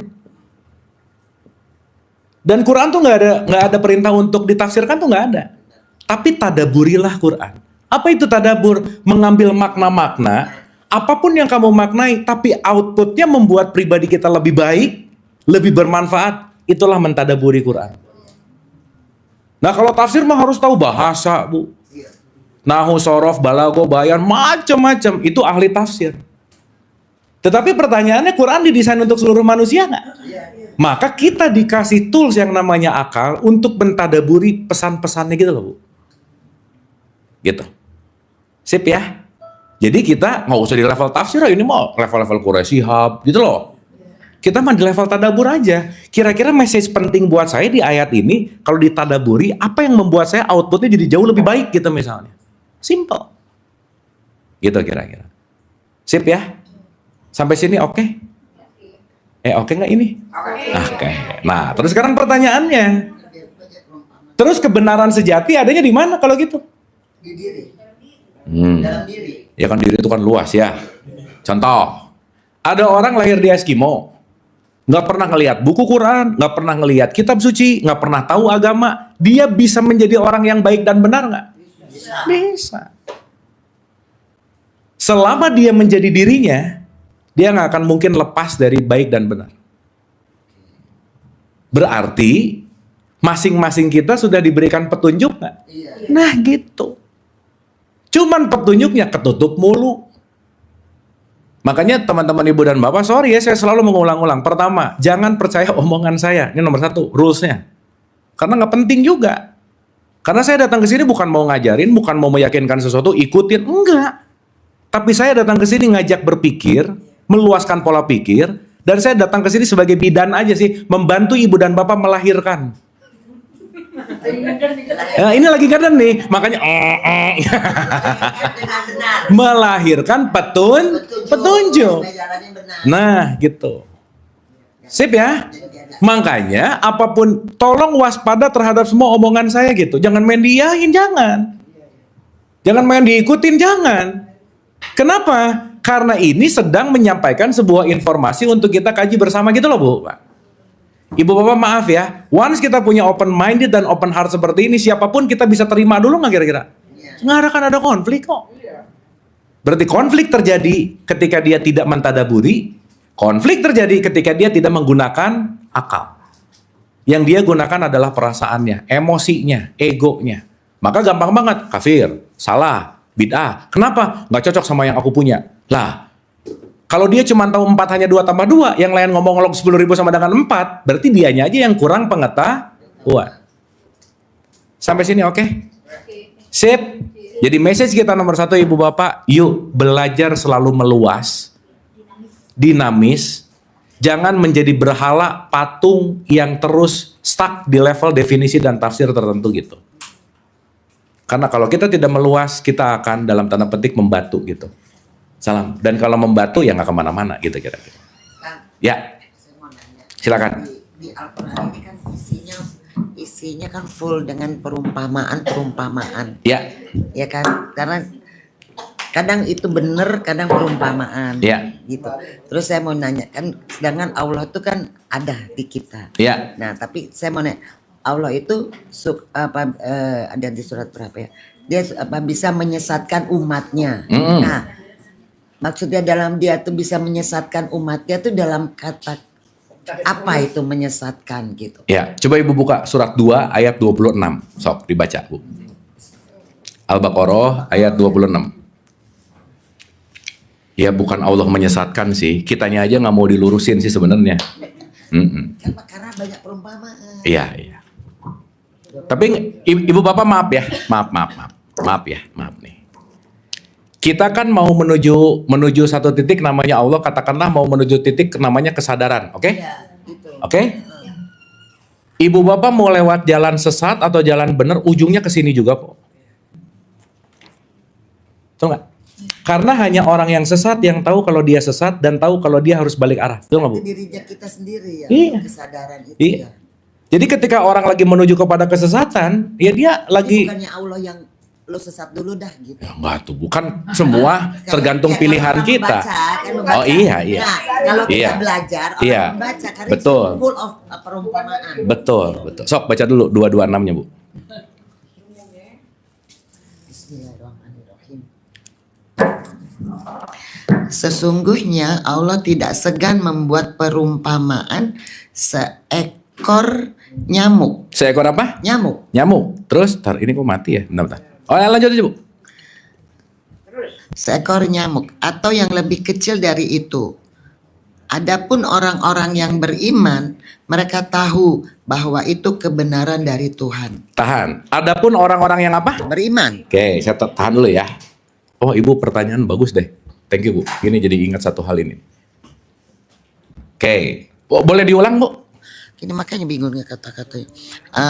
Dan Quran tuh nggak ada perintah untuk ditafsirkan tuh nggak ada. Tapi tadaburilah Quran. Apa itu tadabur? Mengambil makna-makna, apapun yang kamu maknai, tapi outputnya membuat pribadi kita lebih baik, lebih bermanfaat. Itulah mentadaburi Quran. Nah kalau tafsir mah harus tahu bahasa Bu. Nahu, sorof, balago, bayan, macam-macam. Itu ahli tafsir. Tetapi pertanyaannya, Quran didesain untuk seluruh manusia nggak? Maka kita dikasih tools yang namanya akal untuk mentadaburi pesan-pesannya gitu loh Bu. Gitu. Sip ya? Jadi kita nggak usah di level tafsir, ini mau level-level Quraisy Shihab gitu loh. Kita mah di level tadabur aja. Kira-kira message penting buat saya di ayat ini, kalau ditadaburi, apa yang membuat saya outputnya jadi jauh lebih baik gitu misalnya. Simple. Gitu kira-kira. Sip ya? Sampai sini oke? Oke nggak ini? Oke. Nah, terus sekarang pertanyaannya. Terus kebenaran sejati adanya di mana kalau gitu? Di diri. Dalam diri. Ya kan diri itu kan luas ya. Contoh, ada orang lahir di Eskimo, nggak pernah ngelihat buku Quran, nggak pernah ngelihat kitab suci, nggak pernah tahu agama. Dia bisa menjadi orang yang baik dan benar nggak? Bisa. Selama dia menjadi dirinya, dia nggak akan mungkin lepas dari baik dan benar. Berarti masing-masing kita sudah diberikan petunjuk nggak? Nah gitu. Cuman petunjuknya ketutup mulu. Makanya teman-teman ibu dan bapak, sorry ya saya selalu mengulang-ulang. Pertama, jangan percaya omongan saya. Ini nomor 1, rules-nya. Karena nggak penting juga. Karena saya datang ke sini bukan mau ngajarin, bukan mau meyakinkan sesuatu, ikutin. Enggak. Tapi saya datang ke sini ngajak berpikir, meluaskan pola pikir, dan saya datang ke sini sebagai bidan aja sih, membantu ibu dan bapak melahirkan. Nah, ini lagi garden nih, makanya melahirkan petunjuk. Nah, gitu. Sip ya. Makanya apapun tolong waspada terhadap semua omongan saya gitu. Jangan main diiyain, jangan. Jangan main diikutin, jangan. Kenapa? Karena ini sedang menyampaikan sebuah informasi untuk kita kaji bersama gitu loh, Bu, Pak. Ibu bapak maaf ya, once kita punya open minded dan open heart seperti ini, siapapun kita bisa terima dulu nggak kira-kira? Nggak akan ada konflik kok. Berarti konflik terjadi ketika dia tidak mentadaburi, konflik terjadi ketika dia tidak menggunakan akal. Yang dia gunakan adalah perasaannya, emosinya, egonya. Maka gampang banget, kafir, salah, bid'ah. Kenapa? Nggak cocok sama yang aku punya. Lah, kalau dia cuma tahu 4 hanya 2 tambah 2, yang lain ngomong log 10.000 sama dengan 4, berarti dianya aja yang kurang pengetahuan. Sampai sini oke? Sip. Jadi message kita nomor 1 ibu bapak, yuk belajar selalu meluas, dinamis, jangan menjadi berhala patung yang terus stuck di level definisi dan tafsir tertentu gitu. Karena kalau kita tidak meluas, kita akan dalam tanda petik membatu gitu. Salam. Dan kalau membatu ya nggak kemana-mana gitu kira-kira. Ya, Saya mau nanya. silakan. Di Al-Quran ini kan isinya kan full dengan perumpamaan. Ya, Ya kan? Karena kadang itu benar, kadang perumpamaan. Ya. Gitu. Terus saya mau nanya kan, sedangkan Allah itu kan ada di kita. ya, Nah, tapi saya mau nanya, Allah itu ada di surat berapa ya? Dia bisa menyesatkan umatnya. Nah, maksudnya dalam dia tuh bisa menyesatkan umatnya tuh dalam kata apa itu menyesatkan gitu. ya. Coba ibu buka surat 2 ayat 26. Sok dibaca, Bu. Al-Baqarah ayat 26. Ya bukan Allah menyesatkan sih, kitanya aja nggak mau dilurusin sih sebenarnya. Kan karena banyak perumpamaan. Iya, iya. Tapi ibu bapak maaf ya, maaf ya, maaf nih. Kita kan mau menuju satu titik namanya Allah, katakanlah mau menuju titik namanya kesadaran, oke? Gitu. Oke? Ibu bapak mau lewat jalan sesat atau jalan benar, ujungnya ke sini juga kok. Tahu nggak? Karena hanya orang yang sesat yang tahu kalau dia sesat dan tahu kalau dia harus balik arah. Betul nggak, Bu? Itu dirinya kita sendiri ya, Iya. kesadaran itu Iya. ya. Jadi ketika orang lagi menuju kepada kesesatan, ya dia Jadi lagi bukannya Allah yang lo sesat dulu dah gitu. enggak tuh, bukan semua tergantung Ya, pilihan kalau kita. membaca. Oh iya, iya. Nah, kalau kita Iya. belajar, orang Iya. membaca karena Betul. it's full of perumpamaan. Betul. Sok baca dulu 226-nya, Bu. Bismillahirrahmanirrahim. Sesungguhnya Allah tidak segan membuat perumpamaan seekor nyamuk. Seekor apa? Nyamuk. Nyamuk. Terus, ini kok mati ya? Bentar. Oh, ya, lanjut aja, Bu. Seekor nyamuk atau yang lebih kecil dari itu. Adapun orang-orang yang beriman, mereka tahu bahwa itu kebenaran dari Tuhan. Tahan. Adapun orang-orang yang apa? Beriman. Oke, saya tahan dulu ya. Oh, Ibu pertanyaan bagus deh. Thank you, Bu. Ini jadi ingat satu hal ini. Oke. Boleh diulang, Bu? Ini makanya bingungnya kata-katanya.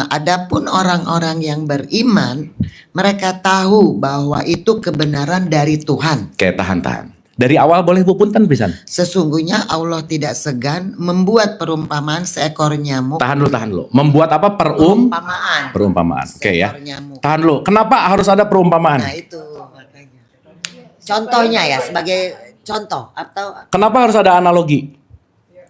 Adapun orang-orang yang beriman, mereka tahu bahwa itu kebenaran dari Tuhan. Oke, tahan. Dari awal boleh, Bu, punten pisan. Sesungguhnya Allah tidak segan membuat perumpamaan seekor nyamuk. Tahan dulu. Membuat apa? Perumpamaan. Oke ya. Seekor nyamuk. Tahan dulu. Kenapa harus ada perumpamaan? Nah itu makanya. Contohnya ya, sebagai contoh atau Kenapa harus ada analogi?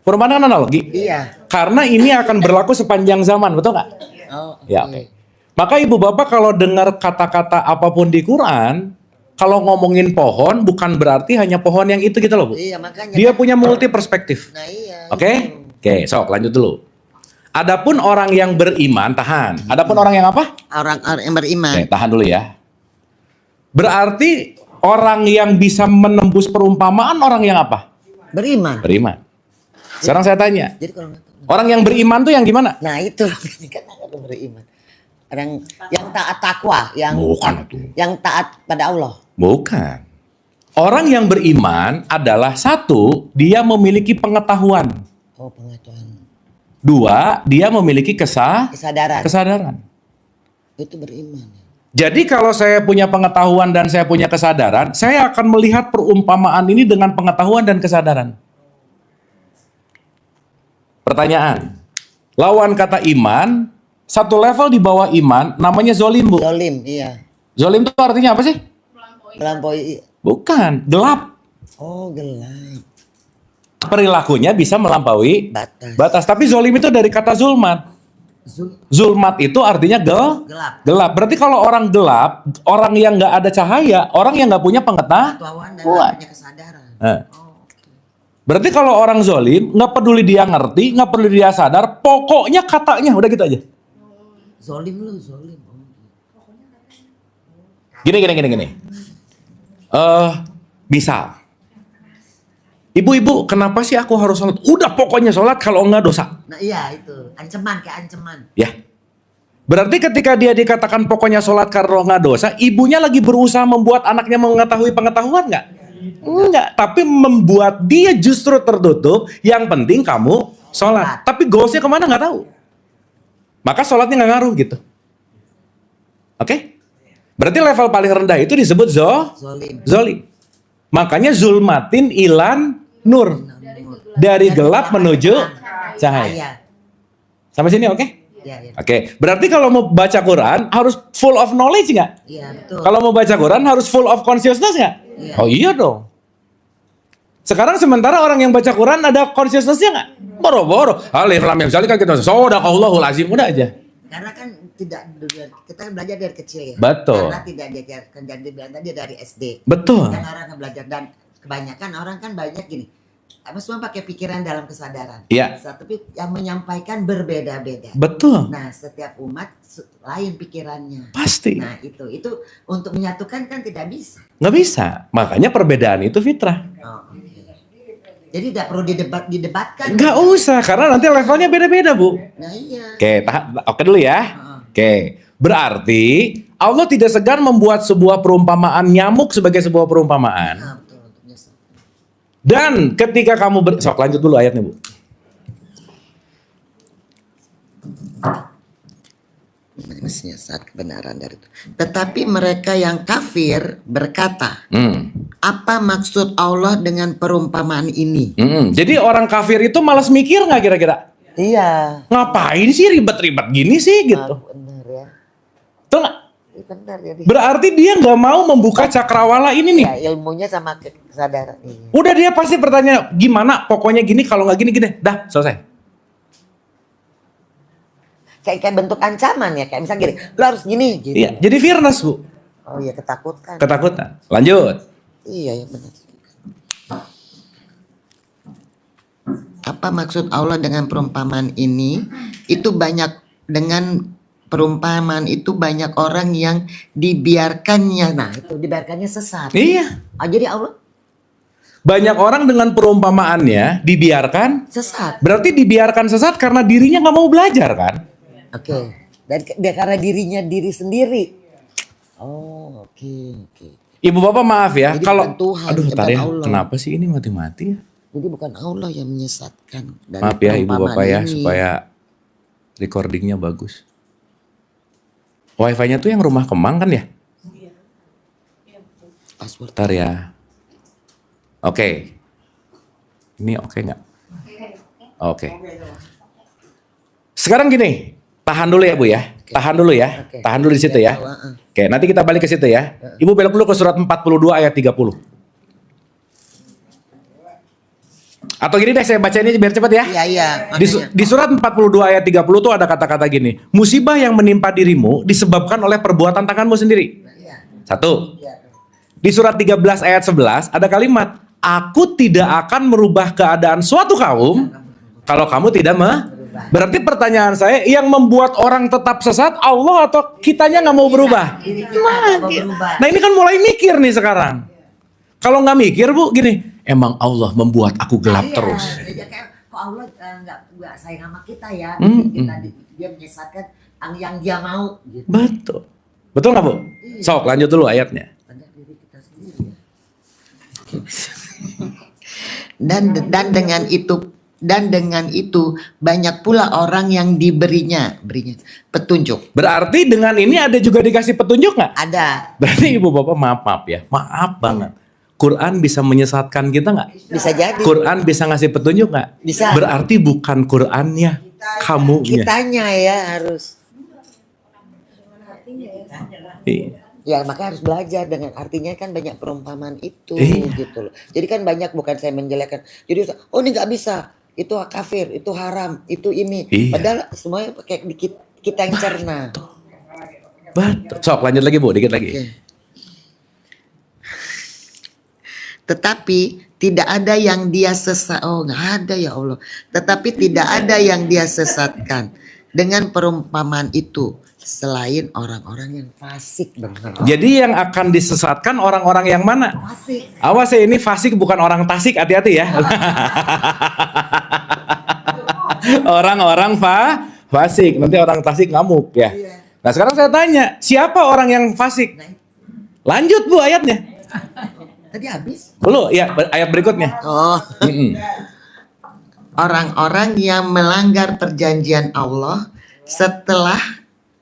Perumpamaan analogi? iya. Karena ini akan berlaku sepanjang zaman, betul nggak? Oh, Ya, oke. Maka ibu bapak kalau dengar kata-kata apapun di Quran, kalau ngomongin pohon bukan berarti hanya pohon yang itu gitu loh, Bu. Iya makanya. Dia punya multi perspektif. Nah iya. Oke? itu. Oke, sok lanjut dulu. Adapun orang yang beriman, tahan. Adapun orang yang apa? Orang-orang yang beriman. Oke, tahan dulu ya. Berarti Orang yang bisa menembus perumpamaan orang yang apa? Beriman. Beriman. Sekarang saya tanya, Jadi kalau nggak tahu. orang yang beriman tuh yang gimana? Nah itu kan ada beriman. Orang yang taat takwa, Bukan itu. yang taat pada Allah. Bukan. Orang yang beriman adalah satu, dia memiliki pengetahuan. Oh pengetahuan. Dua, dia memiliki kesadaran. Itu beriman. Jadi kalau saya punya pengetahuan dan saya punya kesadaran, saya akan melihat perumpamaan ini dengan pengetahuan dan kesadaran. Pertanyaan, lawan kata iman, satu level di bawah iman, namanya zolim, Bu. Zolim, iya. Zolim itu artinya apa sih? Melampaui. Bukan, gelap. Oh gelap. Perilakunya bisa melampaui Batas. batas. Tapi zolim itu dari kata zulmat. Zulmat itu artinya Gelap. gelap. Berarti kalau orang gelap, orang yang nggak ada cahaya, orang yang nggak punya Pengetahuan dan pengetahuan. punya kesadaran. Nah, berarti kalau orang zolim, nggak peduli dia ngerti, nggak peduli dia sadar, pokoknya katanya udah gitu aja. Zolim lu, zolim. Gini. Bisa. Ibu-ibu, kenapa sih aku harus sholat? Udah pokoknya sholat, kalau enggak dosa. Nah iya itu, ancaman kayak ancaman. Ya. Berarti ketika dia dikatakan pokoknya sholat karena enggak dosa, ibunya lagi berusaha membuat anaknya mengetahui pengetahuan enggak? Enggak, tapi membuat dia justru tertutup. Yang penting kamu sholat. Tapi goalsnya kemana nggak tahu. Maka sholatnya nggak ngaruh gitu. Oke? Berarti level paling rendah itu disebut zolim. Makanya zulmatin ilan nur. Dari gelap menuju cahaya. Sampai sini oke? Iya. Oke, berarti kalau mau baca Quran harus full of knowledge nggak? Iya betul. Kalau mau baca Quran harus full of consciousness nggak? Iya. Oh iya dong. Sekarang sementara orang yang baca Quran ada consciousness-nya nggak? Boro-boro. Alif lam mim kan kita sadaqallahul azim udah aja. Karena kan kita kan belajar dari kecil ya. Betul. Karena tidak diajarkan dan dibilang tadi dari SD. Betul. Dan orang kan belajar dan kebanyakan orang kan banyak gini. Apa semua pakai pikiran dalam kesadaran. Iya. Tapi yang menyampaikan berbeda-beda. Betul. Nah, setiap umat lain pikirannya. Pasti. Nah, itu untuk menyatukan kan tidak bisa. Nggak bisa. Makanya perbedaan itu fitrah. Oh, oke. Jadi tidak perlu didebatkan. Nggak usah, karena nanti levelnya beda-beda, Bu. Nah, iya. Oke, oke dulu ya. Oke, berarti Allah tidak segan membuat sebuah perumpamaan nyamuk sebagai sebuah perumpamaan. Nah, betul untuk nyesat. Dan ketika kamu sok lanjut dulu ayatnya, Bu. Mestinya saat kebenaran dari itu. Tetapi mereka yang kafir berkata, apa maksud Allah dengan perumpamaan ini? Jadi orang kafir itu malas mikir nggak kira-kira? Iya. Ngapain sih ribet-ribet gini sih gitu? Benar ya. Tuh nggak? Benar jadi. Berarti dia nggak mau membuka cakrawala ini nih. Ya, ilmunya sama kesadaran. Iya. Udah dia pasti bertanya gimana? Pokoknya gini, kalau nggak gini, dah selesai. Kayak bentuk ancaman ya, kayak misalnya gini, lo harus gini gitu. Iya, jadi fearness, Bu. Oh iya, ketakutan. Ketakutan. Lanjut. Iya, ya benar. Apa maksud Allah dengan perumpamaan ini? Itu banyak dengan perumpamaan itu banyak orang yang dibiarkannya. Nah, itu dibiarkannya sesat. Iya. Jadi Allah Banyak orang dengan perumpamaannya dibiarkan sesat. Berarti dibiarkan sesat karena dirinya nggak mau belajar kan? Oke. Dan dia karena dirinya diri sendiri. Oh, oke. Ibu bapak maaf ya, Jadi kalau bukan Tuhan, aduh bukan tar ya, Allah. kenapa sih ini mati-mati ya? Jadi bukan Allah yang menyesatkan. Dari Maaf ya ibu perumpamaan bapak ya, ini. supaya recordingnya bagus. Wifi-nya tuh yang rumah Kemang kan ya? Password. Ntar ya. Oke. Ini oke nggak? Oke. Sekarang gini, tahan dulu ya Bu ya. Tahan dulu ya. Oke. Tahan dulu di situ ya. Oke, nanti kita balik ke situ ya. Ibu belok dulu ke surat 42 ayat 30. Atau gini deh, saya baca ini biar cepat ya. Iya. Di surat 42 ayat 30 tuh ada kata-kata gini. Musibah yang menimpa dirimu disebabkan oleh perbuatan tanganmu sendiri. Satu. Di surat 13 ayat 11 ada kalimat, aku tidak akan merubah keadaan suatu kaum kalau kamu tidak Berarti pertanyaan saya, yang membuat orang tetap sesat Allah atau kitanya nggak mau berubah? Nah ini kan mulai mikir nih sekarang. Kalau nggak mikir Bu, gini, emang Allah membuat aku gelap Iya, terus. jadi kayak kok Allah nggak sayang sama kita ya, Mm-mm. dia menyesatkan yang dia mau. Gitu. Betul. Betul nggak Bu? Sok lanjut dulu ayatnya. Pada diri kita sendiri ya. Dan dengan itu banyak pula orang yang diberinya petunjuk. Berarti dengan ini ada juga dikasih petunjuk nggak? Ada, Berarti ibu bapak maaf ya, maaf banget. Quran bisa menyesatkan kita nggak? bisa jadi Quran bisa ngasih petunjuk nggak? Bisa. Berarti bukan Qurannya, kamunya. kitanya ya harus. Iya. Ya makanya harus belajar dengan artinya kan banyak perumpamaan itu Iya. gitu loh. Jadi kan banyak, bukan saya menjelekkan. Jadi oh ini nggak bisa, itu kafir, itu haram, itu ini. Iya. Padahal semuanya pakai kita yang cerna. Betul. Sok lanjut lagi Bu, dikit lagi. Oke. Tetapi tidak ada yang dia sesat. Oh nggak ada ya Allah. Tetapi tidak ada yang dia sesatkan dengan perumpamaan itu selain orang-orang yang fasik benar. Jadi yang akan disesatkan orang-orang yang mana? Fasik. Awas ya, ini fasik bukan orang Tasik, hati-hati ya. Orang-orang fasik, nanti orang Tasik ngamuk ya. Nah sekarang saya tanya, siapa orang yang fasik? Lanjut Bu ayatnya. Tadi habis. Belum, ya ayat berikutnya. Oh, Mm-mm. orang-orang yang melanggar perjanjian Allah setelah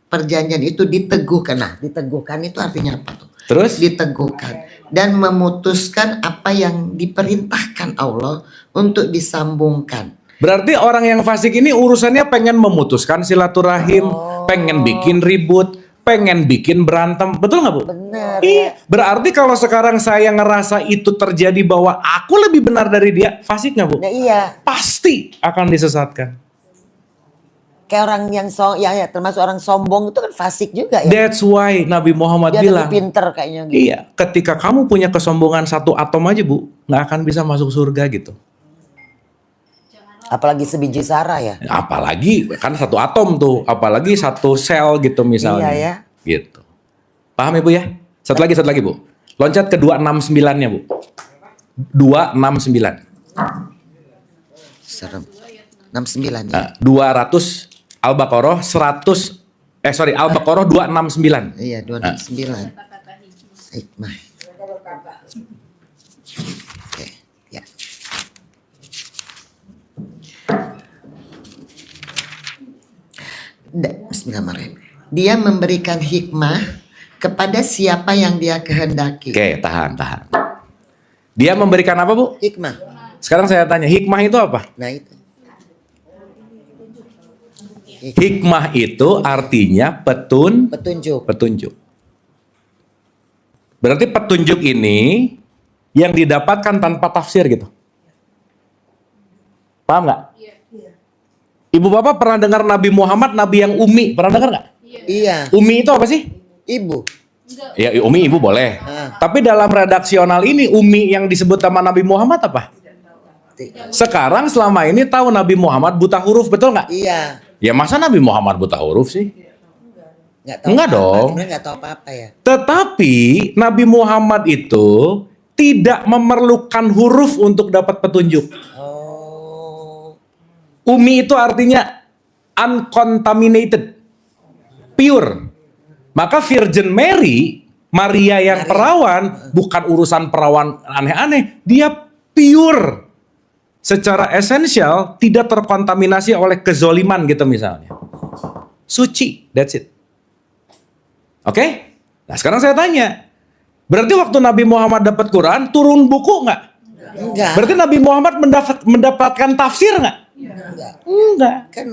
perjanjian itu diteguhkan. Nah, diteguhkan itu artinya apa tuh? Terus? Diteguhkan dan memutuskan apa yang diperintahkan Allah untuk disambungkan. Berarti orang yang fasik ini urusannya pengen memutuskan silaturahim, pengen bikin ribut, pengen bikin berantem. Betul nggak Bu? Benar. Iya. Berarti kalau sekarang saya ngerasa itu terjadi bahwa aku lebih benar dari dia, fasik nggak Bu? Nah, iya. Pasti akan disesatkan. Kayak orang yang ya, termasuk orang sombong itu kan fasik juga ya. That's why Nabi Muhammad Dia bilang, lebih pinter kayaknya gitu. iya, ketika kamu punya kesombongan satu atom aja Bu, nggak akan bisa masuk surga gitu. Apalagi sebiji sara ya. Apalagi kan satu atom tuh, apalagi satu sel gitu misalnya. Iya ya. Gitu. Paham Ibu ya? Satu lagi Bu. Loncat ke 269-nya Bu. 269. Serem. 69 ya. Nah, 200 Al-Baqarah 100 Al-Baqarah 269. Iya, 269. Hikmah. Oke, ya. Bismillahirrahmanirrahim. Dia memberikan hikmah kepada siapa yang dia kehendaki. Oke, tahan. Dia memberikan apa Bu? Hikmah. Sekarang saya tanya, hikmah itu apa? Nah itu. Hikmah itu artinya Petunjuk. Berarti petunjuk ini yang didapatkan tanpa tafsir gitu. Paham nggak? Ibu bapak pernah dengar Nabi Muhammad, Nabi yang umi, pernah dengar nggak? Iya. Umi itu apa sih? Ibu. Ya umi ibu boleh. Tapi dalam redaksional ini umi yang disebut sama Nabi Muhammad apa? Sekarang selama ini tahu Nabi Muhammad buta huruf, betul nggak? Iya. Ya masa Nabi Muhammad buta huruf sih? Nggak tahu Enggak apa-apa. dong. Sebenarnya nggak tahu apa-apa ya. Tetapi Nabi Muhammad itu tidak memerlukan huruf untuk dapat petunjuk. Oh. Umi itu artinya uncontaminated, pure. Maka Virgin Mary, Maria yang perawan, bukan urusan perawan aneh-aneh, dia pure. Secara esensial, tidak terkontaminasi oleh kezoliman gitu misalnya. Suci, that's it. Oke? Nah sekarang saya tanya, berarti waktu Nabi Muhammad dapat Quran, turun buku nggak? Enggak. Berarti Nabi Muhammad mendapatkan tafsir nggak? Enggak. Kan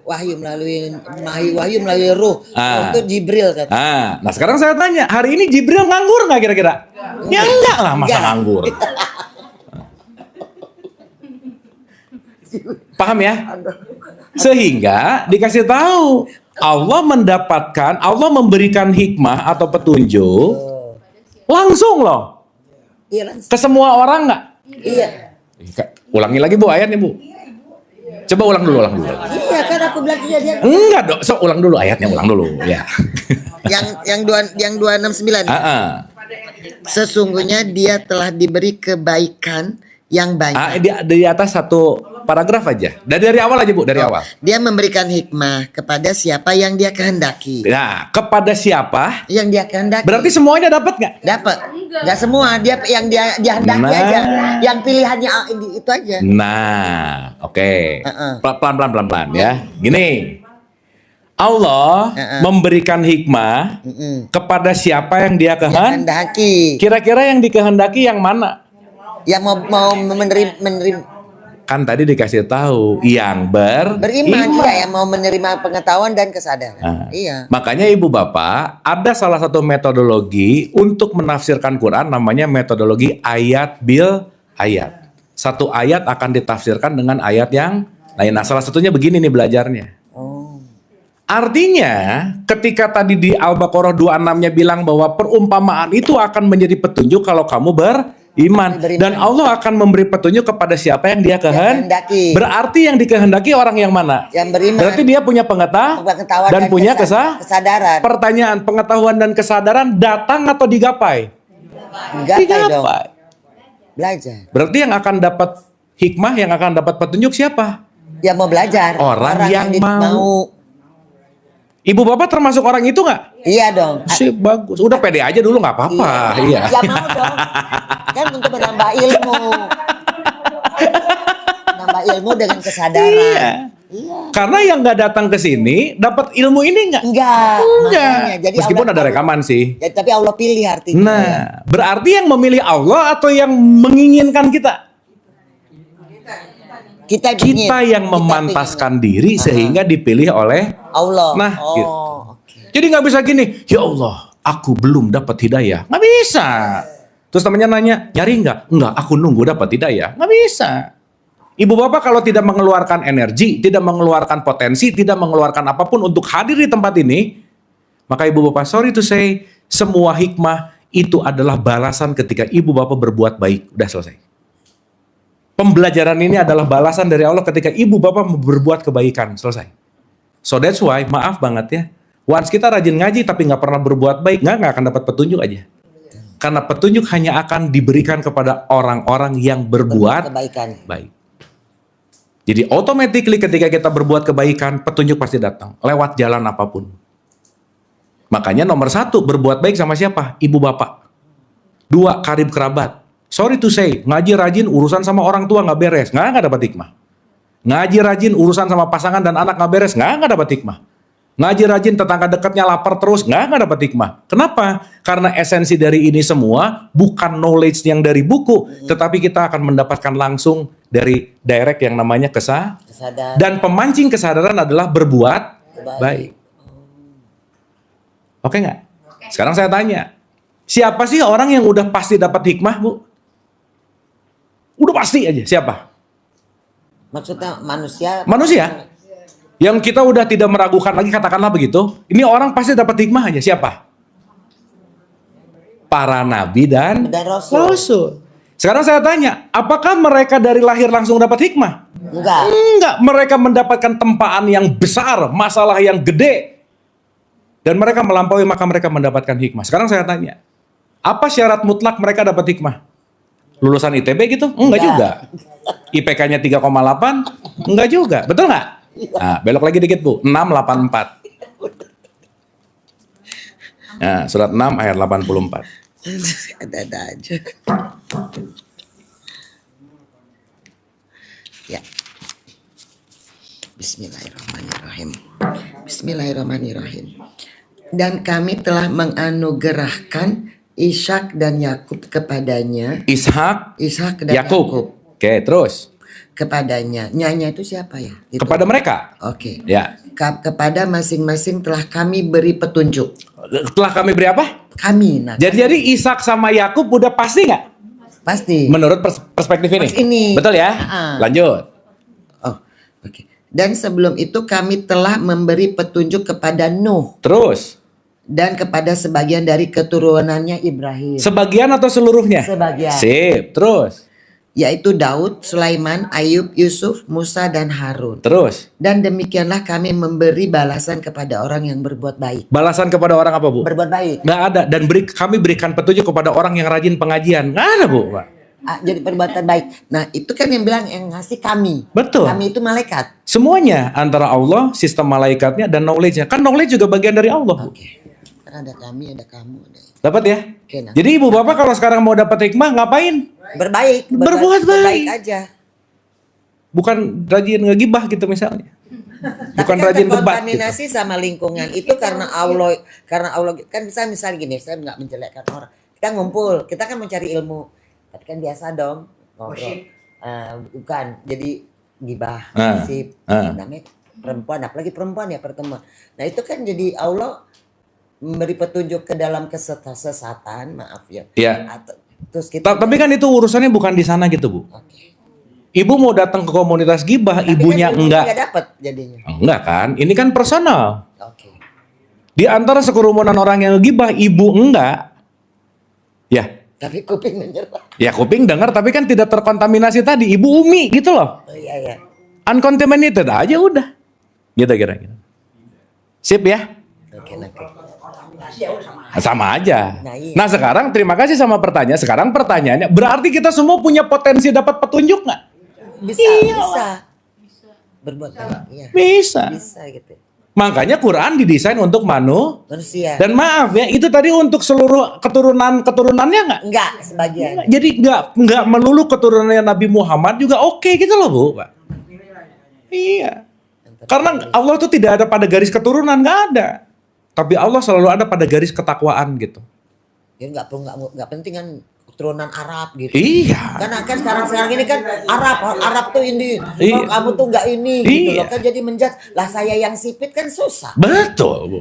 wahyu melalui ruh. Itu Jibril kan. Nah sekarang saya tanya, hari ini Jibril nganggur nggak kira-kira? Ya enggak lah, masa Enggak. nganggur. Paham ya? Sehingga dikasih tahu Allah memberikan hikmah atau petunjuk langsung loh Iya langsung. ke semua orang nggak? Iya. Ulangi lagi Bu ayatnya Bu. Coba ulang dulu. Iya kan aku bilang dia. Enggak dong, ulang dulu ayatnya, ulang dulu ya. yang 269. Sesungguhnya dia telah diberi kebaikan yang banyak. Di atas satu paragraf aja. Dari awal aja Bu, dari awal. Dia memberikan hikmah kepada siapa yang dia kehendaki. Nah, kepada siapa? Yang dia kehendaki. Berarti semuanya dapat nggak? Dapat. Nggak semua, dia yang dia kehendaki Nah. aja. Yang pilihannya itu aja. Nah, oke. Heeh. Pelan-pelan ya. Gini. Allah memberikan hikmah kepada siapa yang dia Kehendaki. Kira-kira yang dikehendaki yang mana? Yang mau menerima Kan tadi dikasih tahu yang beriman, iya, yang mau menerima pengetahuan dan kesadaran. Nah, Iya. makanya Ibu Bapak, ada salah satu metodologi untuk menafsirkan Quran, namanya metodologi ayat bil ayat. Satu ayat akan ditafsirkan dengan ayat yang lain. Nah, salah satunya begini nih belajarnya. Artinya, ketika tadi di Al-Baqarah 26-nya bilang bahwa perumpamaan itu akan menjadi petunjuk kalau kamu beriman. Dan Allah akan memberi petunjuk kepada siapa yang dia kehendaki. Berarti yang dikehendaki orang yang mana? Yang beriman. Berarti dia punya pengetahuan dan punya kesadaran. Pertanyaan, pengetahuan dan kesadaran datang atau digapai? Digapai. Belajar. Berarti yang akan dapat hikmah, yang akan dapat petunjuk siapa? Yang mau belajar. Orang yang mau. Ibu Bapak termasuk orang itu nggak? Iya dong. Sip, bagus. Udah pede aja dulu nggak apa-apa. Iya. Ya mau dong. Kan untuk menambah ilmu. Menambah ilmu dengan kesadaran. Iya. Karena yang nggak datang ke sini dapat ilmu ini nggak? Enggak. Makanya, jadi Meskipun Allah ada rekaman sih. Ya, tapi Allah pilih artinya. Nah, berarti yang memilih Allah atau yang menginginkan kita? Kita yang memantaskan diri sehingga dipilih oleh Allah. Nah, gitu. Okay. Jadi nggak bisa gini, ya Allah, aku belum dapat hidayah. Nggak bisa. Terus temannya nanya, nyari nggak? Nggak, aku nunggu dapat hidayah. Nggak bisa. Ibu Bapak kalau tidak mengeluarkan energi, tidak mengeluarkan potensi, tidak mengeluarkan apapun untuk hadir di tempat ini, maka Ibu Bapak, sorry to say, semua hikmah itu adalah balasan ketika Ibu Bapak berbuat baik. Udah selesai. Pembelajaran ini adalah balasan dari Allah ketika Ibu Bapak berbuat kebaikan. Selesai. So that's why, maaf banget ya, once kita rajin ngaji tapi nggak pernah berbuat baik, nggak akan dapat petunjuk aja. Karena petunjuk hanya akan diberikan kepada orang-orang yang berbuat kebaikan. Baik. Jadi automatically ketika kita berbuat kebaikan, petunjuk pasti datang lewat jalan apapun. Makanya nomor 1, berbuat baik sama siapa? Ibu Bapak. 2, karib kerabat. Sorry to say, ngaji rajin urusan sama orang tua nggak beres, nggak dapat hikmah. Ngaji rajin urusan sama pasangan dan anak nggak beres, nggak dapat hikmah. Ngaji rajin tetangga dekatnya lapar terus, nggak dapat hikmah. Kenapa? Karena esensi dari ini semua bukan knowledge yang dari buku, tetapi kita akan mendapatkan langsung dari direct yang namanya kesadaran. Dan pemancing kesadaran adalah berbuat baik. Oke nggak? Sekarang saya tanya, siapa sih orang yang udah pasti dapat hikmah, Bu? Udah pasti aja, siapa? Maksudnya manusia. Manusia. Yang kita udah tidak meragukan lagi, katakanlah begitu. Ini orang pasti dapat hikmah aja, siapa? Para nabi dan rasul. Sekarang saya tanya, apakah mereka dari lahir langsung dapat hikmah? Enggak. Enggak, mereka mendapatkan tempaan yang besar, masalah yang gede. Dan mereka melampaui, maka mereka mendapatkan hikmah. Sekarang saya tanya, apa syarat mutlak mereka dapat hikmah? Lulusan ITB gitu? Enggak juga. IPK-nya 3,8? Enggak juga. Betul nggak? Nah, belok lagi dikit, Bu. 684. Nah, surat 6 ayat 84. Ada aja. Ya. Bismillahirrahmanirrahim. Bismillahirrahmanirrahim. Dan kami telah menganugerahkan Ishak dan Yakub kepadanya. Ishak dan Yakub. Oke, terus. Kepadanya. Nyanya itu siapa ya? Gitu. Kepada mereka. Oke. Ya. Kepada masing-masing telah kami beri petunjuk. Telah kami beri apa? Kami. Nah, jadi Ishak sama Yakub udah pasti nggak? Pasti. Menurut perspektif ini. Betul ya? Lanjut. Oh, oke. Dan sebelum itu kami telah memberi petunjuk kepada Nuh. Terus. Dan kepada sebagian dari keturunannya Ibrahim. Sebagian atau seluruhnya? Sebagian. Sip. Terus. yaitu Daud, Sulaiman, Ayub, Yusuf, Musa, dan Harun. Terus, Dan demikianlah kami memberi balasan kepada orang yang berbuat baik. balasan kepada orang apa, Bu? Berbuat baik. Nggak ada. Dan kami berikan petunjuk kepada orang yang rajin pengajian. Nggak ada, Bu. Pak. Jadi perbuatan baik. Nah itu kan yang bilang yang ngasih kami. Betul. Kami itu malaikat. Semuanya antara Allah, sistem malaikatnya, dan knowledge-nya. Kan knowledge juga bagian dari Allah, Bu. Oke. Kan ada kami, ada kamu, ada. Dapat ya? Oke, nah. Jadi ibu bapak kalau sekarang mau dapat hikmah ngapain? Berbaik. Berbuat baik. aja. Bukan rajin ngegibah gitu misalnya. Bukan Tapi kan rajin debat gitu. terkontaminasi sama lingkungan itu karena Allah kan bisa misalnya gini, saya nggak menjelekkan orang. Kita ngumpul, kita kan mencari ilmu, tapi kan biasa dong ngobrol. Bukan, jadi gibah, gosip, namanya perempuan, apalagi perempuan ya pertemuan. Nah itu kan jadi Allah memberi petunjuk ke dalam kesesatan, maaf ya. Iya. Terus kita. Tapi kan itu urusannya bukan di sana gitu, Bu. Oke. Ibu mau datang ke komunitas gibah, Tapi ibunya kan enggak. Nggak dapat jadinya. Enggak kan? Ini kan personal. Oke. Di antara sekerumunan orang yang gibah, ibu enggak. Ya. Tapi kuping menyerah. Ya kuping dengar tapi kan tidak terkontaminasi tadi. Ibu Umi gitu loh. Oh iya ya. Uncontaminated aja udah. Gitu kira-kira. Sip ya? Oke. Sama aja. Nah, iya. Nah sekarang terima kasih sama pertanyaan. Sekarang pertanyaannya, berarti kita semua punya potensi dapat petunjuk nggak? Bisa. Berbuat baik. Iya. Bisa. Bisa gitu. Makanya Quran didesain untuk Manusia. Dan maaf ya, itu tadi untuk seluruh keturunannya nggak? Enggak sebagian. Jadi nggak melulu keturunannya Nabi Muhammad juga oke gitu loh, Bu. Pak. Iya. Karena Allah itu tidak ada pada garis keturunan, nggak ada. Tapi Allah selalu ada pada garis ketakwaan gitu. Ya enggak penting kan keturunan Arab gitu. Iya. Karena kan sekarang ini kan Arab tuh ini. Iya. Oh, kamu tuh enggak ini gitu Iya. loh. Kan jadi menjat. Lah saya yang sipit kan susah. Betul, Bu.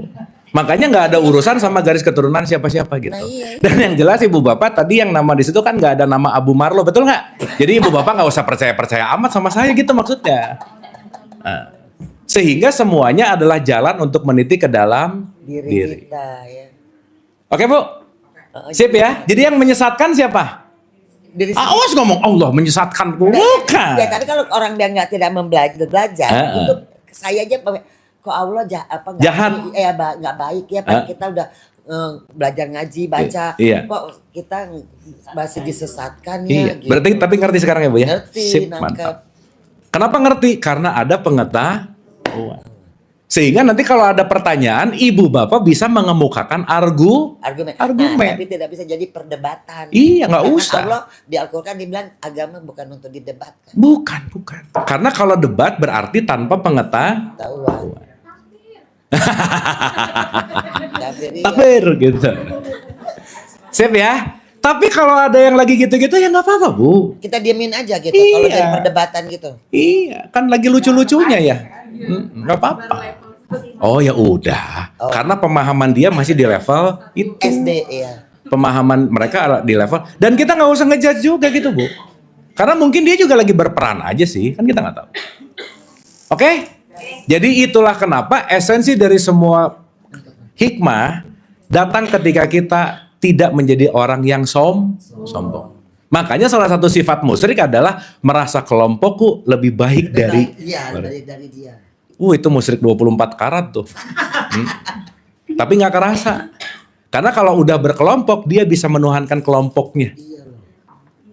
Makanya nggak ada urusan sama garis keturunan siapa-siapa gitu. Nah, iya. Dan yang jelas Ibu Bapak tadi yang nama di situ kan nggak ada nama Abu Marlo, betul nggak? Jadi Ibu Bapak nggak usah percaya-percaya amat sama saya gitu maksudnya. Nah, sehingga semuanya adalah jalan untuk meniti ke dalam diri. Kita ya. Oke, Bu? Sip ya? Jadi yang menyesatkan siapa? Diri Awas ngomong Allah menyesatkan. Bukan. Ya, tapi kalau orang yang tidak belajar, itu saya aja kok Allah Jahat. nggak baik ya, Pak. Kita udah belajar ngaji, baca. Iya. Kok kita masih disesatkan Iya. ya gitu. Berarti tapi ngerti sekarang ya, Bu ya? Ngerti, Sip, nangkep. mantap. Kenapa ngerti? Karena ada pengetahuan. Sehingga nanti kalau ada pertanyaan, ibu bapak bisa mengemukakan argumen. Nah, tapi tidak bisa jadi perdebatan. Iya, nggak Karena usah. Allah di Al-Quran dibilang agama bukan untuk didebatkan. Bukan. Karena kalau debat berarti tanpa pengetahuan. Tahuan. Tapi Takbir gitu. Sip ya. Tapi kalau ada yang lagi gitu-gitu ya nggak apa-apa, Bu. kita diemin aja gitu. Iya. Kalau jadi perdebatan gitu. Iya, kan lagi lucu-lucunya ya. Nggak apa-apa. Oh ya udah. Karena pemahaman dia masih di level itu. SD ya. Pemahaman mereka di level. Dan kita nggak usah ngejudge juga gitu, Bu. Karena mungkin dia juga lagi berperan aja sih. Kan kita nggak tahu. Oke? Jadi itulah kenapa esensi dari semua hikmah datang ketika kita tidak menjadi orang yang sombong. Makanya salah satu sifat musyrik adalah merasa kelompokku lebih baik dari. Iya, dari dia. Itu musyrik 24 karat tuh. Tapi nggak kerasa. Karena kalau udah berkelompok dia bisa menuhankan kelompoknya. Iya loh.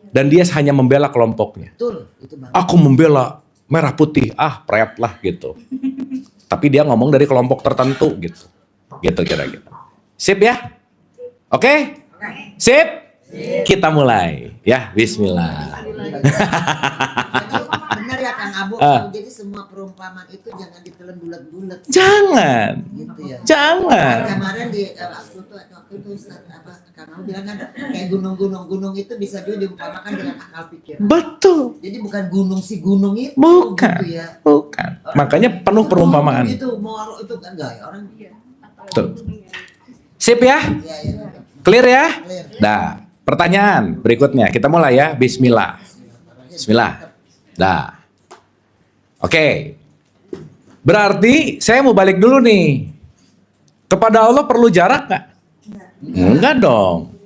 Dan dia hanya membela kelompoknya. Betul, itu Bang. Aku membela merah putih, pret lah gitu. Tapi dia ngomong dari kelompok tertentu gitu. Gitu kira-kira. Sip ya? Oke? Sip? Kita mulai. Ya, bismillah. Benar ya Kang Abu, jadi semua perumpamaan itu jangan ditelan bulat-bulat Jangan. gitu ya. Jangan. Kemarin di waktu itu Ustaz Kang Abu bilang kan kayak gunung itu bisa juga diumpamakan dengan akal pikiran. Betul. Jadi bukan gunung si gunung itu Bukan. gitu ya. Bukan. Makanya penuh perumpamaan. Itu mau itu kan enggak ya orang. Tuh. Sip ya? Iya. Clear ya? Clear. Dah. Pertanyaan berikutnya. Kita mulai ya. Bismillah. Bismillah. Dah. Oke. Berarti saya mau balik dulu nih. Kepada Allah perlu jarak nggak? Enggak dong.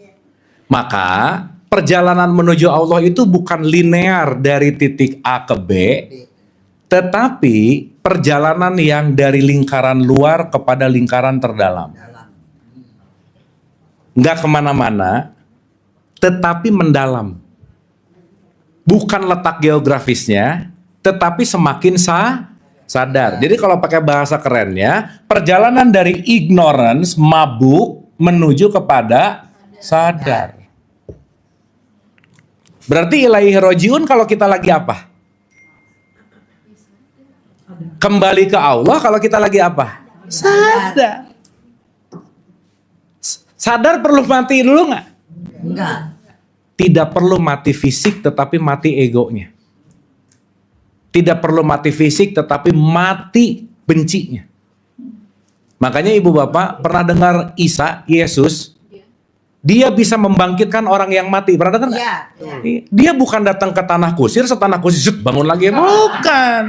Maka perjalanan menuju Allah itu bukan linear dari titik A ke B, tetapi perjalanan yang dari lingkaran luar kepada lingkaran terdalam. Nggak kemana-mana, tetapi mendalam. Bukan letak geografisnya, tetapi semakin sadar. Jadi kalau pakai bahasa kerennya, perjalanan dari ignorance, mabuk, menuju kepada sadar. Berarti ilaihi rojiun kalau kita lagi apa? Kembali ke Allah kalau kita lagi apa? Sadar. Sadar perlu mati dulu nggak? Enggak. Tidak perlu mati fisik tetapi mati egonya. Tidak perlu mati fisik tetapi mati bencinya. Makanya ibu bapak pernah dengar Isa, Yesus, dia bisa membangkitkan orang yang mati. Pernah dengar nggak? Iya. Dia bukan datang ke tanah kusir, setanah kusir zut, bangun lagi. Bukan.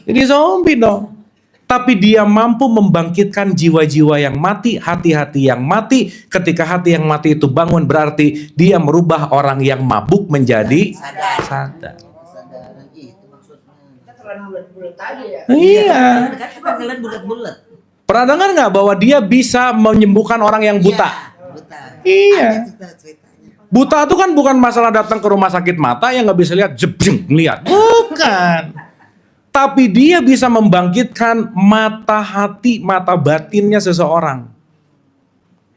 Jadi zombie dong. Tapi dia mampu membangkitkan jiwa-jiwa yang mati, hati-hati yang mati. Ketika hati yang mati itu bangun, berarti dia merubah orang yang mabuk menjadi sadar. Kesadaran itu maksudnya. Kita terlalu bulat-bulat aja ya. Iya. Kan kita ngeliat bulat-bulat. Pernah dengar nggak bahwa dia bisa menyembuhkan orang yang buta? Buta. Iya. Ada cerita-ceritanya. Buta itu kan bukan masalah datang ke rumah sakit mata yang nggak bisa lihat, jebring lihat. Bukan. Tapi dia bisa membangkitkan mata hati, mata batinnya seseorang.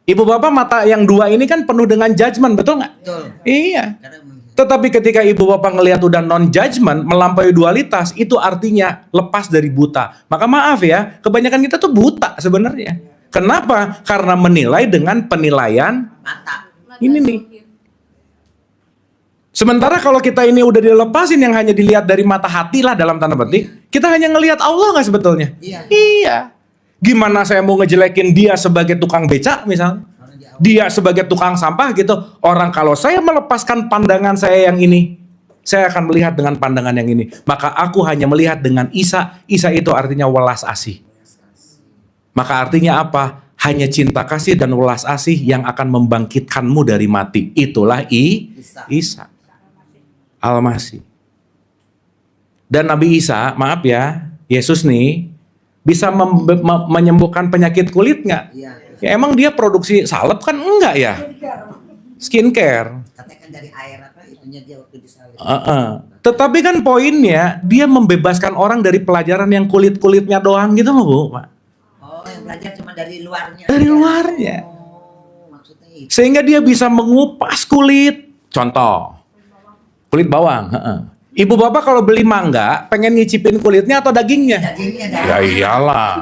Ibu bapak mata yang dua ini kan penuh dengan judgment, betul nggak? Betul. Iya. Karena melihat. Tetapi ketika ibu bapak ngelihat udah non judgment, melampaui dualitas, itu artinya lepas dari buta. Maka maaf ya, kebanyakan kita tuh buta sebenarnya. Kenapa? Karena menilai dengan penilaian Mata. ini nih. Sementara kalau kita ini udah dilepasin yang hanya dilihat dari mata hati lah dalam tanda petik, kita hanya ngelihat Allah nggak sebetulnya? Iya. Iya. Gimana saya mau ngejelekin dia sebagai tukang becak misalnya? Dia sebagai tukang sampah gitu. Orang kalau saya melepaskan pandangan saya yang ini, saya akan melihat dengan pandangan yang ini. Maka aku hanya melihat dengan Isa. Isa itu artinya welas asih. Maka artinya apa? Hanya cinta kasih dan welas asih yang akan membangkitkanmu dari mati. Itulah Isa. Al-Masih. Dan Nabi Isa, maaf ya, Yesus nih, bisa menyembuhkan penyakit kulit nggak? Iya. Ya emang dia produksi salep kan? Enggak ya? Skincare. Katanya kan dari air apa itunya dia waktu disalib. Tetapi kan poinnya, dia membebaskan orang dari pelajaran yang kulit-kulitnya doang gitu loh Bu, Pak. Oh, yang belajar cuma dari luarnya. Dari luarnya. Oh, maksudnya itu. Sehingga dia bisa mengupas kulit. Contoh, kulit bawang. Ibu bapak kalau beli mangga, pengen ngicipin kulitnya atau dagingnya? Dagingnya dari. Ya iyalah.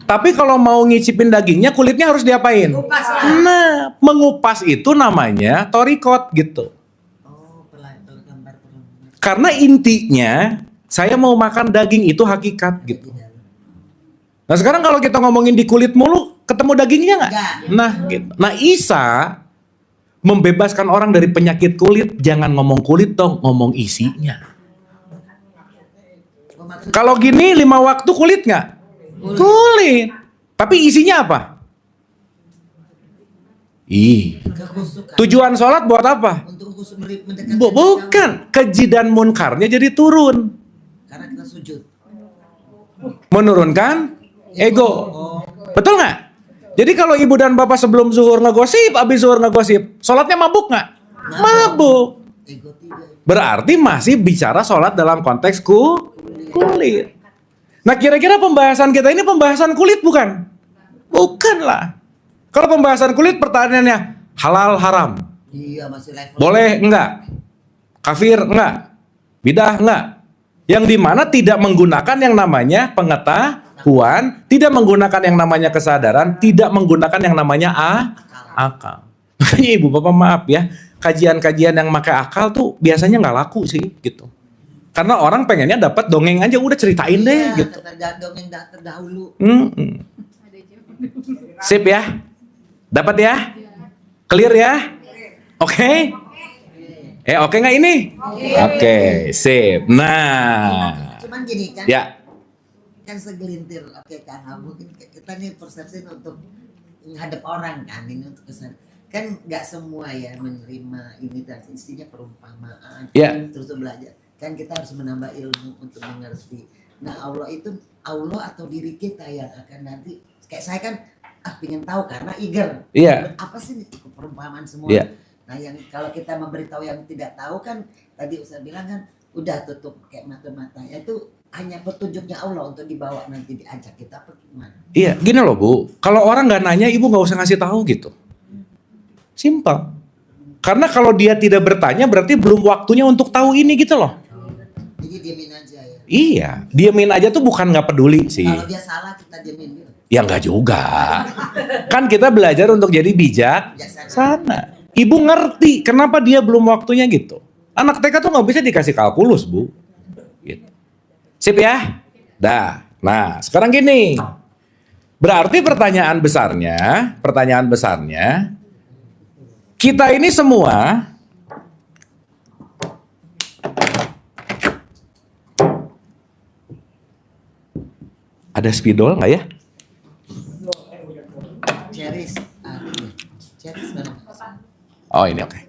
Tapi kalau mau ngicipin dagingnya, kulitnya harus diapain? Kupas lah. Nah, mengupas itu namanya torikot gitu. Oh, gambar. Karena intinya, saya mau makan daging itu hakikat gitu. Nah sekarang kalau kita ngomongin di kulit mulu, ketemu dagingnya nggak? Nggak. Nah, gitu. Nah Isa membebaskan orang dari penyakit kulit, jangan ngomong kulit dong, ngomong isinya. Oh, maksudnya Kalau gini 5 waktu kulit nggak? Kulit. Tapi isinya apa? kekhusukan. Tujuan sholat buat apa? Untuk khusus mendekatkan. Bukan. Keji dan munkarnya jadi turun. Karena kita sujud. Menurunkan ego. Oh, Betul nggak? Jadi kalau ibu dan bapak sebelum zuhur ngegosip, habis zuhur ngegosip, sholatnya mabuk nggak? Mabuk. ego tidak. Berarti masih bicara sholat dalam konteks kulit. Nah kira-kira pembahasan kita ini pembahasan kulit bukan? Bukan lah. Kalau pembahasan kulit pertanyaannya halal haram. Iya, masih level. Boleh enggak? Kafir enggak? Bidah enggak? Yang dimana tidak menggunakan yang namanya pengetahuan, tidak menggunakan yang namanya kesadaran, tidak menggunakan yang namanya akal. Makanya ibu bapak maaf ya, kajian-kajian yang pakai akal tuh biasanya nggak laku sih gitu. Karena orang pengennya dapat dongeng aja, udah ceritain deh Iya, gitu. dongeng terdahulu. Sip ya? Dapat ya? Clear ya? Oke? Oke nggak ini? Oke, sip. Nah, Cuman gini kan, ya. kan segelintir. Oke kan, mungkin kita nih persepsi untuk menghadap orang kan, ini untuk kesan. kan nggak semua ya menerima ini dan istinya perumpamaan. Ya. Terus belajar. Kan kita harus menambah ilmu untuk mengerti. Nah Allah itu Allah atau diri kita yang akan nanti kayak saya kan pengen tahu karena eager. Iya. Apa sih itu perumpamaan semua? Iya. Nah yang kalau kita memberitahu yang tidak tahu kan tadi Ustaz bilang kan udah tutup kayak mata-mata. Itu hanya petunjuknya Allah untuk dibawa nanti diajak kita apa gimana? Iya, gini loh Bu. Kalau orang nggak nanya, Ibu nggak usah ngasih tahu gitu. Simpel. Karena kalau dia tidak bertanya berarti belum waktunya untuk tahu ini gitu loh. Jadi diemin aja ya. Iya, diemin aja tuh bukan nggak peduli sih. Kalau dia salah kita diemin gitu. Ya nggak juga. Kan kita belajar untuk jadi bijak sana. Ibu ngerti kenapa dia belum waktunya gitu. Anak TK tuh nggak bisa dikasih kalkulus Bu. Gitu. Sip ya? Dah. Nah sekarang gini. Berarti pertanyaan besarnya, kita ini semua ada spidol nggak ya? Ceris. Ceris mana? Oh ini oke.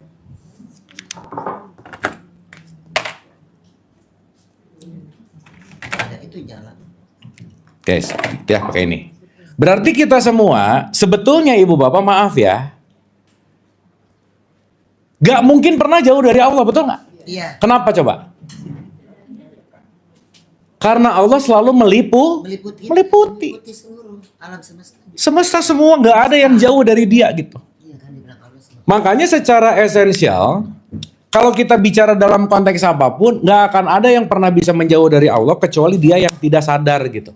Ada itu jalan. Guys, ya pakai ini. Berarti kita semua sebetulnya Ibu Bapak maaf ya, gak mungkin pernah jauh dari Allah, betul nggak? Iya. Kenapa coba? Karena Allah selalu meliputi seluruh alam semesta. semesta semua, nggak ada yang jauh dari Dia gitu. Iya kan dibilang Allah semesta. Makanya secara esensial, kalau kita bicara dalam konteks apapun, nggak akan ada yang pernah bisa menjauh dari Allah kecuali dia yang tidak sadar gitu.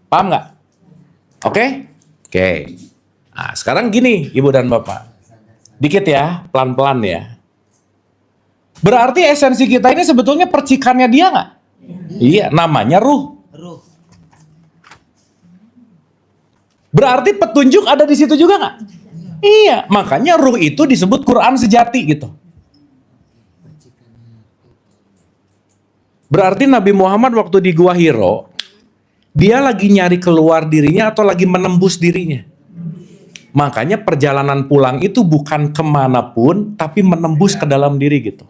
Paham nggak? Oke? Oke. Nah, sekarang gini, Ibu dan Bapak. Dikit ya, pelan-pelan ya. Berarti esensi kita ini sebetulnya percikannya dia nggak? Iya, namanya ruh. Ruh. Berarti petunjuk ada di situ juga nggak? Iya, makanya ruh itu disebut Quran sejati gitu. Berarti Nabi Muhammad waktu di Gua Hiro, dia lagi nyari keluar dirinya atau lagi menembus dirinya. Makanya perjalanan pulang itu bukan kemanapun, tapi menembus ke dalam diri gitu.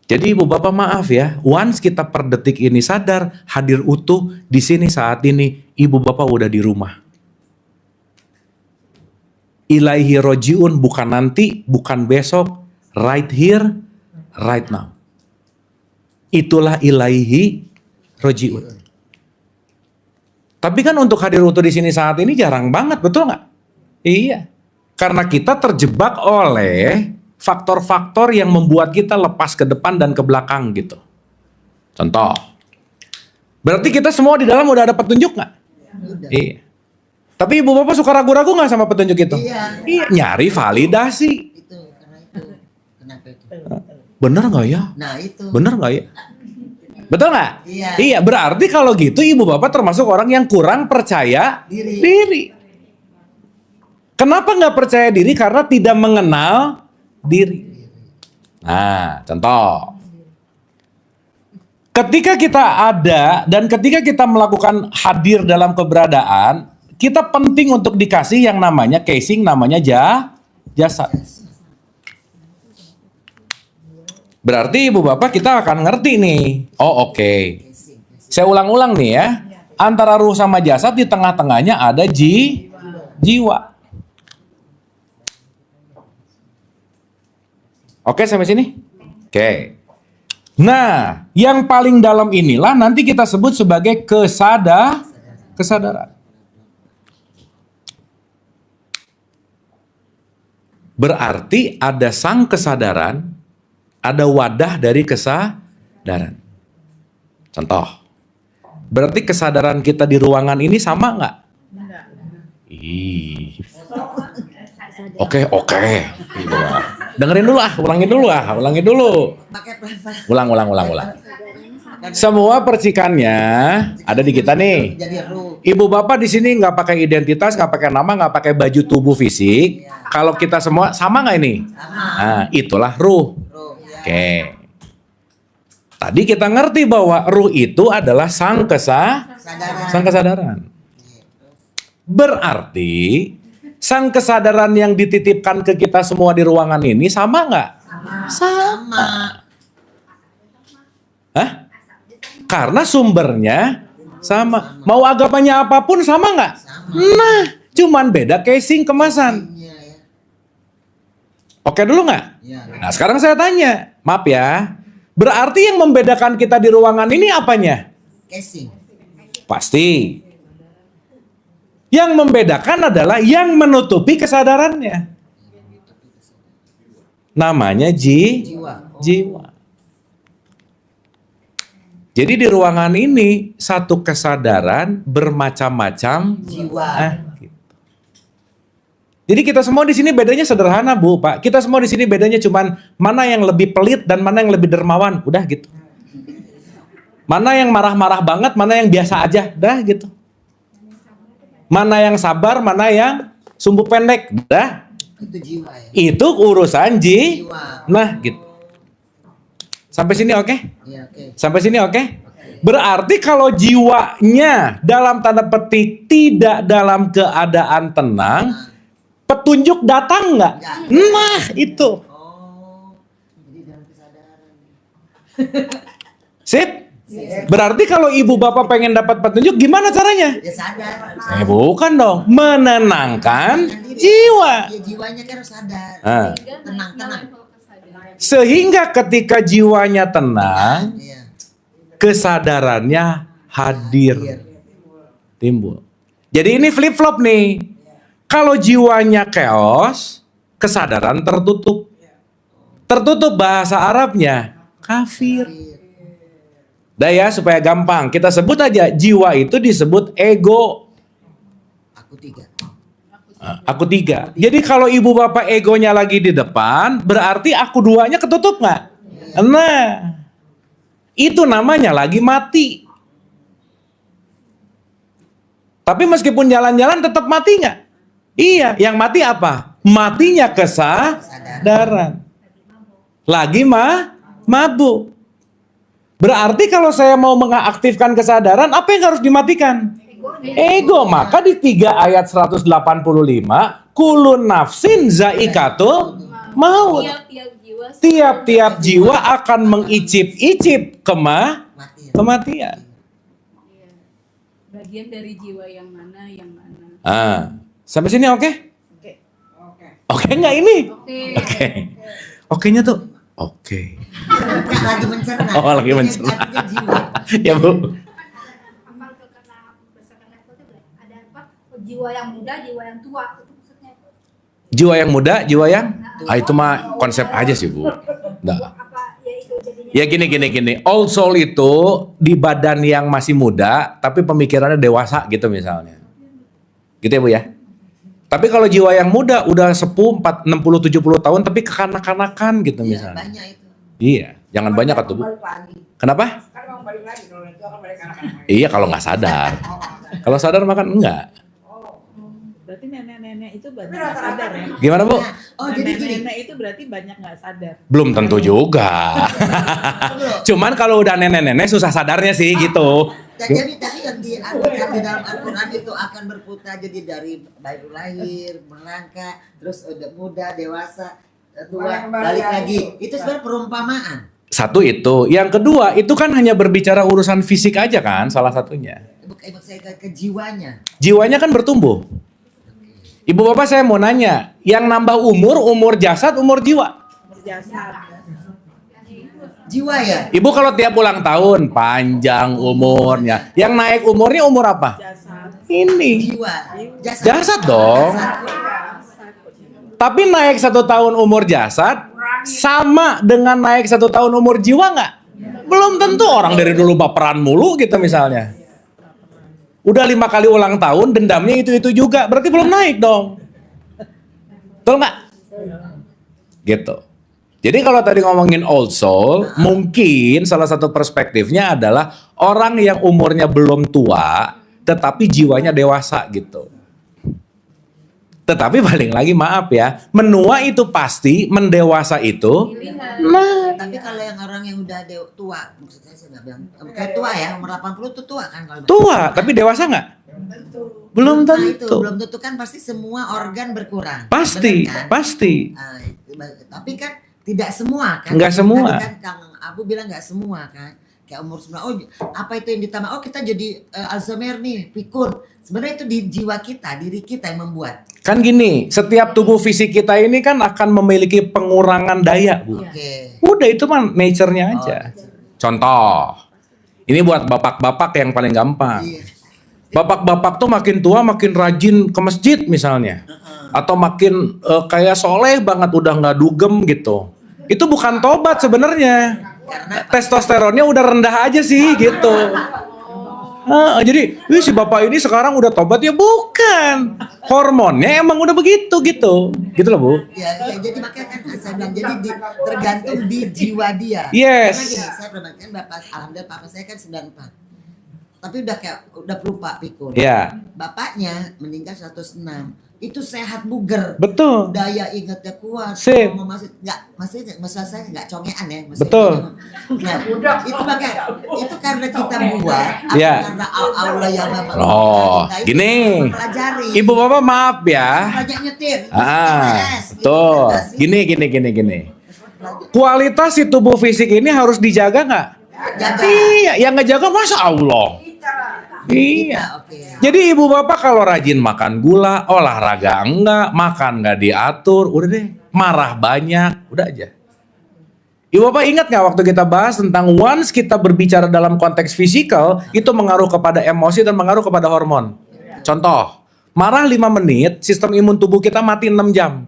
Jadi Ibu Bapak maaf ya, once kita per detik ini sadar, hadir utuh di sini saat ini, Ibu Bapak udah di rumah. Ilaihi rojiun bukan nanti, bukan besok, right here, right now. Itulah ilaihi rojiun. Tapi kan untuk hadir utuh di sini saat ini jarang banget, betul nggak? Iya. Karena kita terjebak oleh faktor-faktor yang membuat kita lepas ke depan dan ke belakang gitu. Contoh. Berarti kita semua di dalam udah ada petunjuk nggak? Iya. Tapi Ibu Bapak suka ragu-ragu nggak sama petunjuk itu? Iya. Nyari validasi. Itu karena itu. Kenapa itu? Bener nggak ya? Nah itu. Bener nggak ya? Betul nggak? Iya. Iya, berarti kalau gitu Ibu Bapak termasuk orang yang kurang percaya diri. Kenapa nggak percaya diri? Karena tidak mengenal diri. Nah, contoh. Ketika kita ada dan ketika kita melakukan hadir dalam keberadaan, kita penting untuk dikasih yang namanya casing, namanya jasad. Berarti Ibu Bapak kita akan ngerti nih. Oh oke. Saya ulang-ulang nih ya. Antara ruh sama jasad di tengah-tengahnya ada jiwa. Oke sampai sini? Oke. Nah, yang paling dalam inilah nanti kita sebut sebagai kesadaran. Berarti ada sang kesadaran, ada wadah dari kesadaran. Contoh, berarti kesadaran kita di ruangan ini sama nggak? Ih. Oke. Dengerin dulu ulangin dulu. Ulang. Semua percikannya ada di kita nih. Jadi ruh. Ibu Bapak di sini nggak pakai identitas, nggak pakai nama, nggak pakai baju tubuh fisik. Kalau kita semua sama nggak ini? Sama. Nah, itulah ruh. Ruh. Ya. Oke. Tadi kita ngerti bahwa ruh itu adalah sang kesadaran. Berarti Sang kesadaran yang dititipkan ke kita semua di ruangan ini sama nggak? Sama. Hah? Karena sumbernya sama. Mau agamanya apapun sama nggak? Nah, cuman beda casing kemasan. Oke dulu nggak? Nah, sekarang saya tanya, maaf ya. Berarti yang membedakan kita di ruangan ini apanya? Casing. Pasti. Yang membedakan adalah yang menutupi kesadarannya. Namanya jiwa. Jadi di ruangan ini satu kesadaran bermacam-macam Jiwa. Gitu. Jadi kita semua di sini bedanya sederhana, Bu, Pak. Kita semua di sini bedanya cuman mana yang lebih pelit dan mana yang lebih dermawan, udah gitu. Mana yang marah-marah banget, mana yang biasa aja, dah gitu. Mana yang sabar, mana yang sumbu pendek, dah. Itu jiwa ya. Itu urusan Jiwa. Nah, gitu. Sampai sini oke? Iya, oke. Sampai sini oke? Berarti kalau jiwanya dalam tanda petik tidak dalam keadaan tenang, petunjuk datang nggak? Nah, itu. Oh, jadi dalam kesadaran. Sip? Berarti kalau ibu bapak pengen dapat petunjuk, gimana caranya? Ya sadar. Bukan dong. Menenangkan jiwa. Ya jiwanya kan harus sadar. Ah. Tenang. Sehingga ketika jiwanya tenang, Iya. kesadarannya hadir. Timbul. Jadi ini flip-flop nih. Kalau jiwanya chaos, kesadaran tertutup. Tertutup bahasa Arabnya kafir. Dah ya, supaya gampang. Kita sebut aja jiwa itu disebut ego. Aku tiga. Jadi kalau ibu bapak egonya lagi di depan, berarti aku duanya ketutup nggak? Nah, itu namanya lagi mati. Tapi meskipun jalan-jalan tetap mati nggak? Iya, yang mati apa? Matinya kesadaran. Lagi mabuk. Berarti kalau saya mau mengaktifkan kesadaran, apa yang harus dimatikan? Ego. Maka di 3 ayat 185, kulun nafsin zaikatul maut. Tiap-tiap jiwa akan mengicip-icip kematian. Bagian dari jiwa yang mana? Sampai sini oke? Oke nggak ini? Oke. Okenya tuh oke. Lagi mencerna. Oh, lagi mencerna. Artinya jiwa. Ya, Bu. Ada apa? Jiwa yang muda, jiwa yang tua. Itu maksudnya. Jiwa yang muda, jiwa yang itu mah konsep aja sih, Bu. Nggak. Apa ya itu jadinya? Ya gini. Old soul itu di badan yang masih muda, tapi pemikirannya dewasa gitu misalnya. Gitu ya, Bu ya. Tapi kalau jiwa yang muda udah sepuh 60 70 tahun tapi kekanak-kanakan gitu misalnya. Banyak itu. Iya, jangan banyak atuh, Bu. Kenapa? Kan mau balik lagi kalau itu akan balik anak-anak. Iya, kalau nggak sadar. Kalau sadar makan enggak. Berarti nenek-nenek itu banyak nggak sadar ya? Gimana, Bu? Oh, jadi gini. Nenek-nenek itu berarti banyak nggak sadar. Belum tentu juga. Cuman kalau udah nenek-nenek susah sadarnya sih gitu. Jadi tadi yang diartikan di dalam Al-Quran itu akan berputar jadi dari baru lahir, merangkak, terus udah muda, dewasa, tua, balik lagi. Itu sebenarnya perumpamaan. Satu itu. Yang kedua, itu kan hanya berbicara urusan fisik aja kan salah satunya. Saya ke jiwanya. Jiwanya kan bertumbuh. Ibu bapak saya mau nanya, yang nambah umur jasad, umur jiwa. Jasad. Jiwa ya? Ibu kalau tiap ulang tahun, panjang umurnya. Yang naik umurnya umur apa? Jasad. Ini. Jiwa. Jasad dong. Tapi naik 1 tahun umur jasad, sama dengan naik 1 tahun umur jiwa nggak? Belum tentu, orang dari dulu baperan mulu gitu misalnya. Udah 5 kali ulang tahun, dendamnya itu juga. Berarti belum naik dong. Betul nggak? Gitu. Jadi kalau tadi ngomongin old soul, mungkin salah satu perspektifnya adalah orang yang umurnya belum tua, tetapi jiwanya dewasa gitu. Tetapi balik lagi maaf ya, menua itu pasti, mendewasa itu. Tapi kalau yang orang yang udah tua, maksud saya nggak bilang kayak tua ya, umur 80 itu tua kan kalau Tua, tapi dewasa nggak? Belum Nah, itu tentu. belum tentu kan pasti semua organ berkurang. Pasti, Bener kan? pasti. Tapi kan tidak semua kan. Nggak semua. Tadi kan Kang Abu bilang nggak semua kan. Kayak umur 9, oh apa itu yang ditambah? Oh kita jadi Alzheimer nih, pikun. Sebenarnya itu di jiwa kita, diri kita yang membuat. Kan gini, setiap tubuh fisik kita ini kan akan memiliki pengurangan daya, Bu. Oke. Udah itu mah nature-nya aja. Contoh, ini buat bapak-bapak yang paling gampang. Iya. Bapak-bapak tuh makin tua makin rajin ke masjid misalnya. Atau makin kayak soleh banget udah nggak dugem gitu. Itu bukan tobat sebenarnya. Testosteronnya udah rendah aja sih gitu. Jadi si bapak ini sekarang udah tobat ya bukan. Hormonnya emang udah begitu gitu. Gitu loh, Bu. Ya, jadi makanya kan saya bilang jadi tergantung di jiwa dia. Yes. Karena gini, saya pernah kan alhamdulillah papa saya kan 94. Tapi udah pelupa pikun. Ya, Bapaknya meninggal 106. Itu sehat buger. betul. Daya ingatnya kuat. Sip. Mau masih masalah saya nggak congean ya. Maksudnya Betul. Nah, itu makanya itu karena kita buat atau Ya. karena Allah yang memang Oh, kita itu gini. pelajari. Ibu bapak maaf ya. Banyak nyetir. Betul. Gini. Kualitas si tubuh fisik ini harus dijaga nggak? Jaga. Iya, yang ngejaga masa Allah. Iya. Oke. Jadi ibu bapak kalau rajin makan gula, olahraga enggak, makan nggak diatur, udah deh, marah banyak, udah aja. Ibu bapak ingat nggak waktu kita bahas tentang once kita berbicara dalam konteks fisikal, itu mengaruh kepada emosi dan mengaruh kepada hormon. Contoh, marah 5 menit, sistem imun tubuh kita mati 6 jam.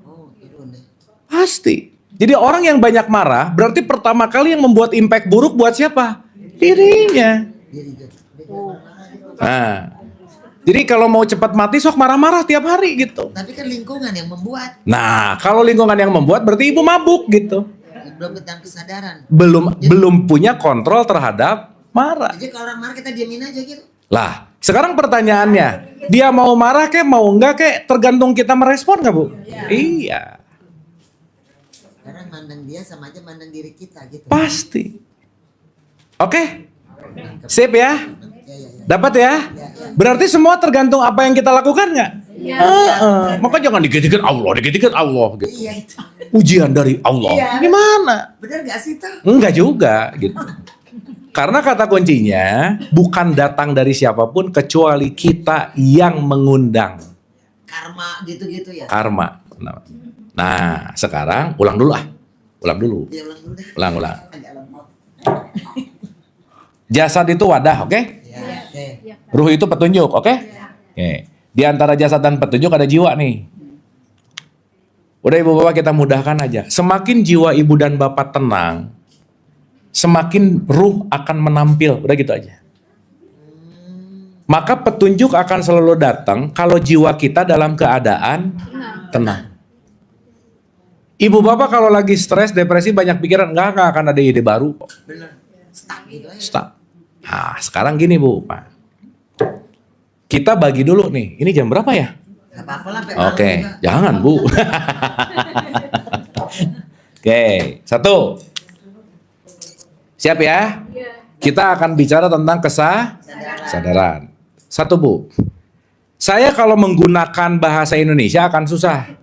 Oh, itu deh. Pasti. Jadi orang yang banyak marah, berarti pertama kali yang membuat impact buruk buat siapa? Dirinya. Nah, jadi kalau mau cepat mati sok marah-marah tiap hari gitu. Tapi kan lingkungan yang membuat, Nah, kalau lingkungan yang membuat berarti ibu mabuk gitu. belum tentang kesadaran. Belum punya kontrol terhadap marah. Jadi kalau orang marah kita diamin aja gitu. Lah, sekarang pertanyaannya, dia mau marah kek mau enggak kek tergantung kita merespon nggak, Bu? Iya, Karena mandang dia sama aja mandang diri kita gitu. pasti. Oke. Sip ya? Dapat ya? Berarti semua tergantung apa yang kita lakukan nggak? Maka jangan dikit-dikit Allah gitu. Iya itu. Ujian dari Allah. Gimana? Bener gak sih tuh? Enggak juga gitu. Karena kata kuncinya bukan datang dari siapapun kecuali kita yang mengundang. Karma gitu-gitu ya. Karma. Nah, sekarang ulang dulu. Ulang dulu. Ya ulang dulu deh. Ulang. Agak lemot. Jasad itu wadah, oke? Ya, oke. Ruh itu petunjuk, oke? Oke. Di antara jasad dan petunjuk ada jiwa nih. Udah ibu bapak kita mudahkan aja. Semakin jiwa ibu dan bapak tenang, semakin ruh akan menampil. Udah gitu aja. Maka petunjuk akan selalu datang kalau jiwa kita dalam keadaan tenang. Ibu bapak kalau lagi stres, depresi, banyak pikiran, nggak akan ada ide baru kok. Bener. Stuck gitu aja. Stop. Nah, sekarang gini Bu, Pak. Kita bagi dulu nih. Ini jam berapa ya? Gak apa-apa lah. sampai Oke, malam juga. jangan Bu. Oke, 1. Siap ya? Kita akan bicara tentang kesadaran. 1 Bu. Saya kalau menggunakan bahasa Indonesia akan susah.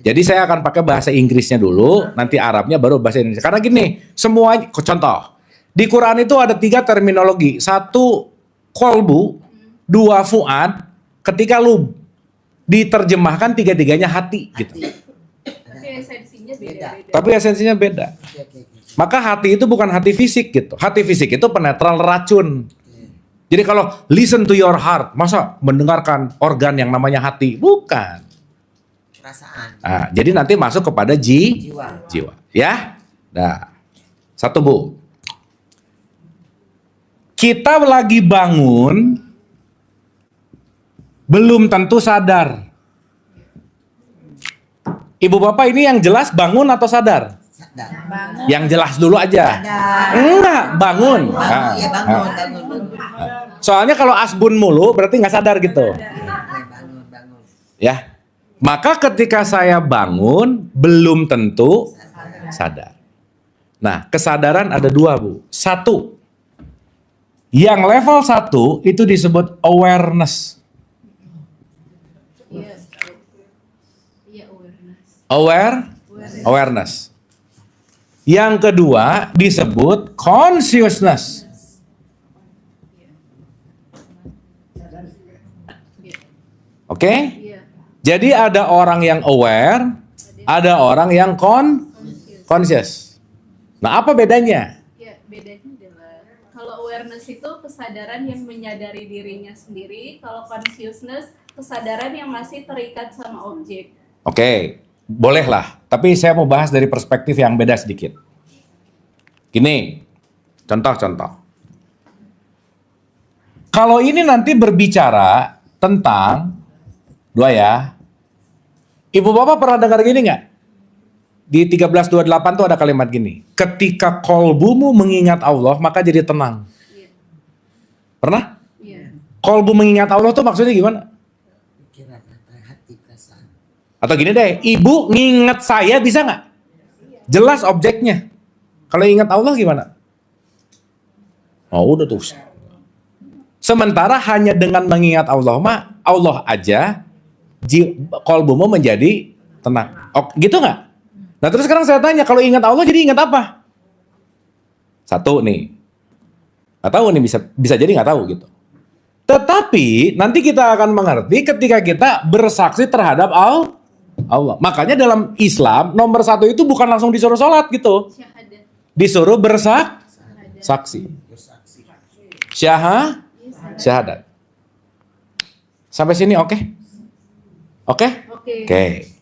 Jadi saya akan pakai bahasa Inggrisnya dulu, nanti Arabnya baru bahasa Indonesia. Karena gini, semuanya, contoh. Di Quran itu ada 3 terminologi. 1 kolbu, 2 fuad, ketika lub. Diterjemahkan 3-tiganya hati gitu. Tapi esensinya beda-beda. Tapi esensinya beda. Oke. Maka hati itu bukan hati fisik gitu. Hati fisik itu penetral racun. Jadi kalau listen to your heart, masa mendengarkan organ yang namanya hati? Bukan. Perasaan. Nah, jadi nanti masuk kepada jiwa. Ya. Nah, 1 Bu. Kita lagi bangun, belum tentu sadar. Ibu bapak ini yang jelas bangun atau sadar? Sadar. Yang jelas dulu aja. Enggak, bangun. Bangun, ya bangun. Soalnya kalau asbun mulu berarti nggak sadar gitu. Bangun. Ya. Maka ketika saya bangun belum tentu sadar. Nah, kesadaran ada 2 Bu. 1, Yang level 1 itu disebut awareness. Iya. Iya, awareness. Awareness. Yang kedua disebut consciousness. Oke? Iya. Jadi ada orang yang aware, ada orang yang conscious. Nah, apa bedanya? Ya, bedanya adalah kalau awareness itu kesadaran yang menyadari dirinya sendiri, kalau consciousness kesadaran yang masih terikat sama objek. Oke, bolehlah. Tapi saya mau bahas dari perspektif yang beda sedikit. Gini, contoh-contoh. Kalau ini nanti berbicara tentang dua ya. Ibu bapak pernah dengar gini nggak? Di 1328 tuh ada kalimat gini. Ketika kolbumu mengingat Allah, maka jadi tenang. Iya. Pernah? Iya. Kolbu mengingat Allah tuh maksudnya gimana? Pikiran atau hati perasaan. Atau gini deh, ibu nginget saya bisa nggak? Jelas objeknya. Kalau ingat Allah gimana? Oh udah tuh. Sementara hanya dengan mengingat Allah mah, Allah aja kolbumu menjadi tenang. Oh, gitu nggak? Nah terus sekarang saya tanya, kalau ingat Allah jadi ingat apa? Satu nih. Nggak tahu nih, bisa jadi nggak tahu gitu. Tetapi nanti kita akan mengerti ketika kita bersaksi terhadap Allah. Makanya dalam Islam nomor 1 itu bukan langsung disuruh sholat gitu. Syahadat. Disuruh bersaksi. Syahadat. Sampai sini oke? Oke? Oke.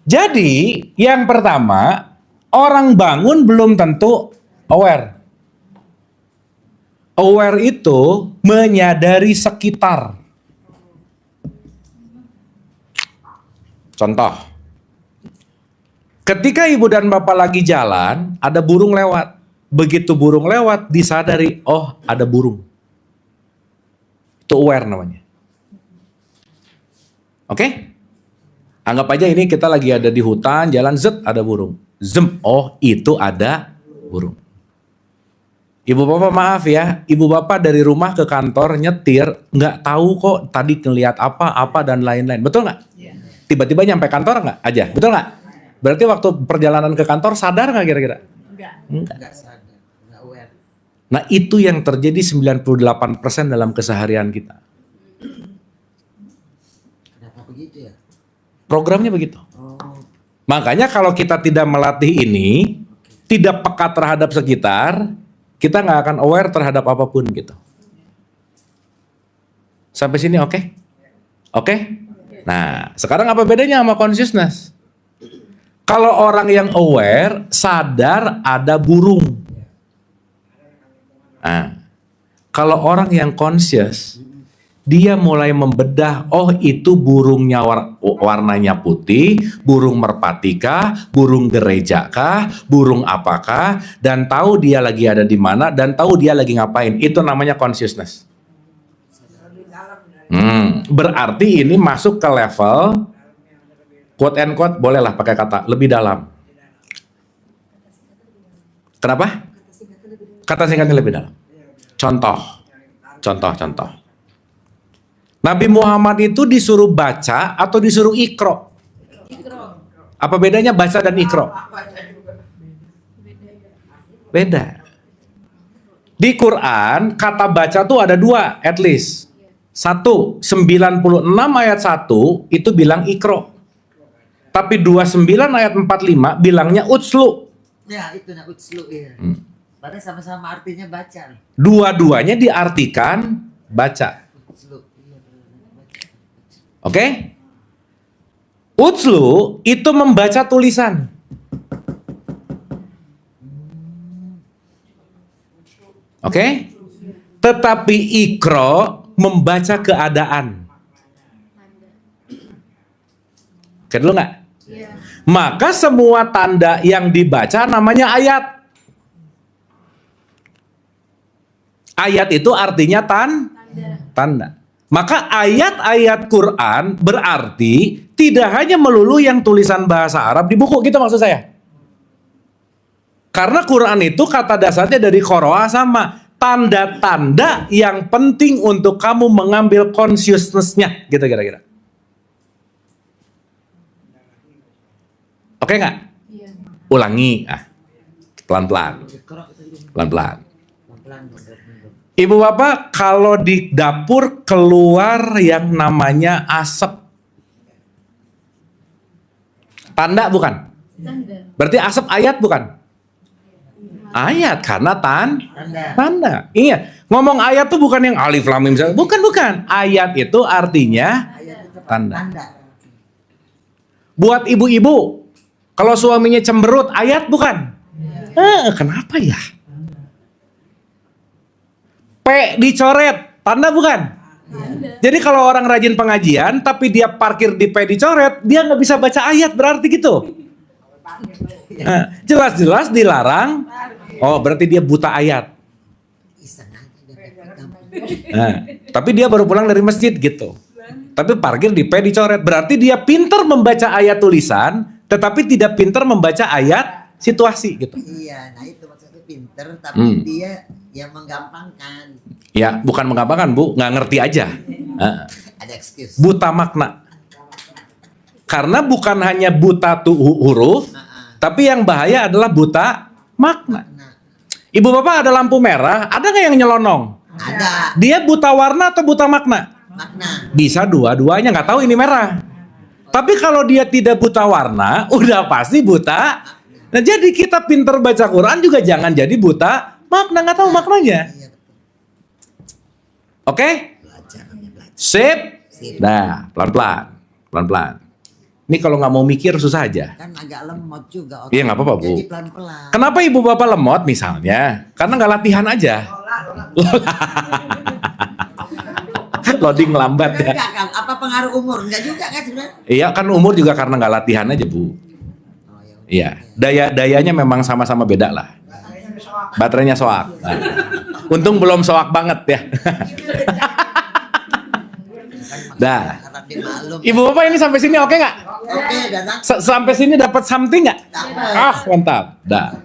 Jadi yang pertama, orang bangun belum tentu aware. Aware itu menyadari sekitar. Contoh. Ketika ibu dan bapak lagi jalan, ada burung lewat. Begitu burung lewat, disadari, oh ada burung. Itu aware namanya. Oke? Anggap aja ini kita lagi ada di hutan, jalan zet, ada burung. Zem, oh itu ada burung. Ibu bapak maaf ya, ibu bapak dari rumah ke kantor nyetir, nggak tahu kok tadi ngelihat apa dan lain-lain. Betul nggak? Tiba-tiba nyampe kantor nggak aja, betul nggak? Berarti waktu perjalanan ke kantor sadar nggak kira-kira? Enggak. Sadar, nggak aware. Nah itu yang terjadi 98% dalam keseharian kita. Kenapa begitu ya? Programnya begitu. Oh, Makanya kalau kita tidak melatih ini, tidak peka terhadap sekitar, kita nggak akan aware terhadap apapun gitu. Sampai sini oke? Oke? Nah, sekarang apa bedanya sama consciousness? Kalau orang yang aware, sadar ada burung. Nah, kalau orang yang conscious, dia mulai membedah, oh itu burungnya warnanya putih, burung merpati kah, burung gereja kah, burung apakah, dan tahu dia lagi ada di mana, dan tahu dia lagi ngapain. Itu namanya consciousness. Berarti ini masuk ke level, quote and quote, bolehlah pakai kata, lebih dalam. Kenapa? Kata singkatnya lebih dalam. Contoh. Nabi Muhammad itu disuruh baca atau disuruh ikro? Apa bedanya baca dan ikro? Beda. Di Quran kata baca tuh ada dua at least. 1, 96 ayat 1 itu bilang ikro. Tapi 29 ayat 45 bilangnya utslu. ya itu nak utslu ya. Padahal sama-sama artinya baca. Dua-duanya diartikan baca. Utslu. Iya, baca. Oke? Utslu itu membaca tulisan. Oke? Tetapi ikro membaca keadaan. Oke dulu nggak? Maka semua tanda yang dibaca namanya ayat. Ayat itu artinya tanda. Maka ayat-ayat Quran berarti tidak hanya melulu yang tulisan bahasa Arab di buku, gitu maksud saya. Karena Quran itu kata dasarnya dari qoro'a sama. tanda-tanda yang penting untuk kamu mengambil consciousness-nya, gitu kira-kira. Oke nggak? Ulangi, pelan-pelan, pelan-pelan. Ibu bapak, kalau di dapur keluar yang namanya asap, tanda bukan? Berarti asap ayat bukan? Ayat, karena tanda. Ingat, ngomong ayat tuh bukan yang alif lam mim, bukan. Ayat itu artinya tanda. Buat ibu-ibu, kalau suaminya cemberut, ayat bukan? Kenapa ya? P dicoret, tanda bukan? Jadi kalau orang rajin pengajian, tapi dia parkir di P dicoret, dia nggak bisa baca ayat, berarti gitu. Jelas-jelas dilarang. Oh, berarti dia buta ayat. Tapi dia baru pulang dari masjid gitu. Tapi parkir di P dicoret, berarti dia pintar membaca ayat tulisan, tetapi tidak pintar membaca ayat situasi gitu. Iya, nah itu maksudnya pintar, tapi dia yang menggampangkan. Ya, bukan menggampangkan Bu, nggak ngerti aja. Ada excuse. Buta makna. Karena bukan hanya buta huruf, tapi yang bahaya adalah buta makna. Ibu bapak ada lampu merah, ada nggak yang nyelonong? Ada. Dia buta warna atau buta makna? Makna. Bisa dua-duanya, nggak tahu ini merah. Tapi kalau dia tidak buta warna, udah pasti buta. Nah jadi kita pinter baca Quran juga jangan jadi buta makna, nggak tahu maknanya. Oke? Sip? Nah, pelan-pelan. Pelan-pelan. Ini kalau nggak mau mikir susah aja. Kan agak lemot juga. Iya nggak apa-apa Bu. Jadi pelan-pelan. Kenapa ibu bapak lemot misalnya? Karena nggak latihan aja. Loading lambat ya. Enggak kan? Apa pengaruh umur? Enggak juga kan sebenarnya? Iya kan umur juga karena nggak latihan aja Bu. Iya, dayanya memang sama-sama beda lah. Baterainya soak. Nah. Untung belum soak banget ya. Dah. Ibu bapak ini sampai sini oke nggak? Oke, datang. Sampai sini dapat something nggak? Mantap. Dah.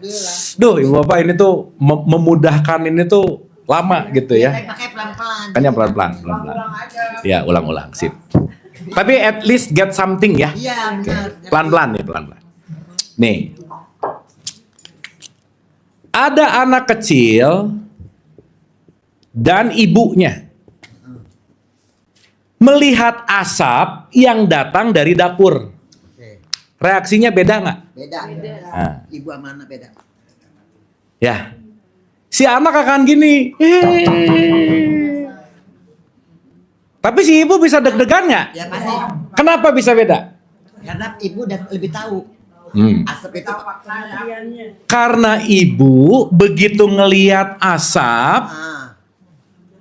Duh, ibu bapak ini tuh memudahkan ini tuh lama gitu ya. Pakai pelan-pelan. Makanya pelan-pelan. Ya, ulang-ulang. Sip. Tapi at least get something ya. Iya, benar. Pelan-pelan nih, pelan-pelan. Nih. Ada anak kecil dan ibunya melihat asap yang datang dari dapur. Oke. Reaksinya beda nggak? Beda. Nah, Ibu sama anak beda. ya. Si anak akan gini. Tapi si ibu bisa deg-degan nggak? Ya pasti. Kenapa bisa beda? Karena ibu udah lebih tahu. Asap itu. Karena ibu begitu ngelihat asap,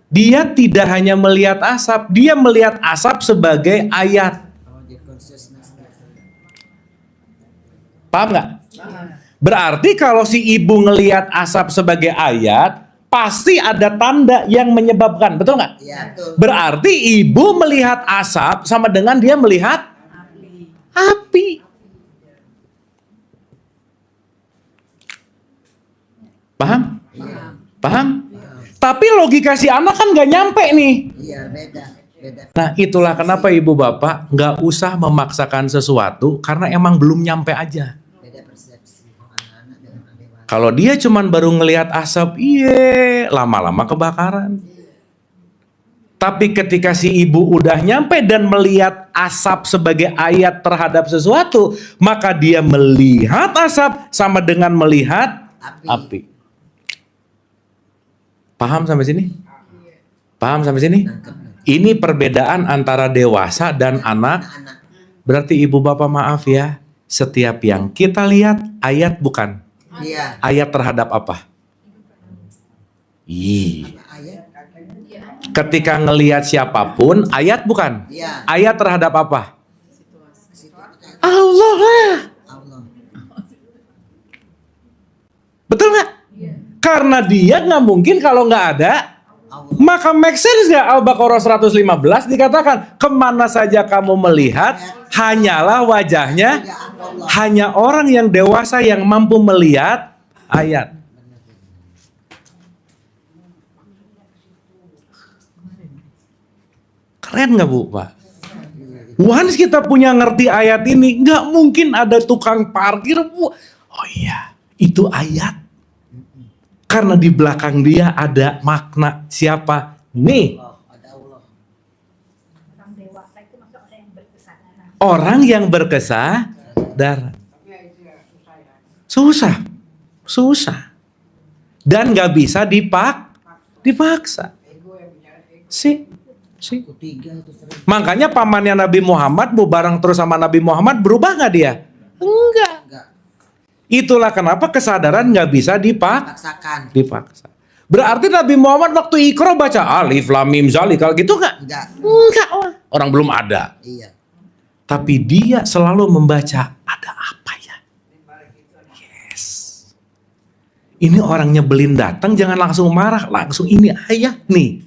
dia tidak hanya melihat asap, dia melihat asap sebagai ayat. Paham nggak? Berarti kalau si ibu ngelihat asap sebagai ayat, pasti ada tanda yang menyebabkan, betul nggak? Iya, betul. Berarti ibu melihat asap sama dengan dia melihat api. Paham? Paham? Tapi logika si anak kan nggak nyampe nih. Iya, beda. Nah itulah kenapa ibu bapak nggak usah memaksakan sesuatu karena emang belum nyampe aja. Beda persepsi anak-anak dengan dewasa. Kalau dia cuman baru ngelihat asap, lama-lama kebakaran. Tapi ketika si ibu udah nyampe dan melihat asap sebagai ayat terhadap sesuatu, maka dia melihat asap sama dengan melihat api. Paham sampai sini? Paham sampai sini? Ini perbedaan antara dewasa dan anak. Berarti ibu bapak maaf ya, setiap yang kita lihat ayat bukan? Iya. Ayat terhadap apa? Ketika ngelihat siapapun, ayat bukan? Iya. Ayat terhadap apa? Allah lah. Allah. Betul nggak? Karena dia nggak mungkin kalau nggak ada. Allah. Maka make sense nggak Al-Baqarah 115 dikatakan kemana saja kamu melihat hanyalah wajahnya, hanya orang yang dewasa yang mampu melihat ayat. Keren nggak Bu, Pak? Once kita punya ngerti ayat ini, nggak mungkin ada tukang parkir, Bu. Oh iya, itu ayat. Karena di belakang dia ada makna siapa? Nih, Orang dewasa itu maksud orang yang berkesadaran. orang yang berkesadaran. Susah. Dan nggak bisa dipaksa. Si. Makanya pamannya Nabi Muhammad bareng terus sama Nabi Muhammad, berubah nggak dia? Enggak. Itulah kenapa kesadaran nggak bisa dipaksa. Berarti Nabi Muhammad waktu Iqra baca Alif Lam Mim Zalikal gitu nggak? Enggak lah. Orang belum ada. Iya. Tapi dia selalu membaca ada apa ya? Yes. Ini orang nyebelin datang jangan langsung marah, langsung ini ayat nih.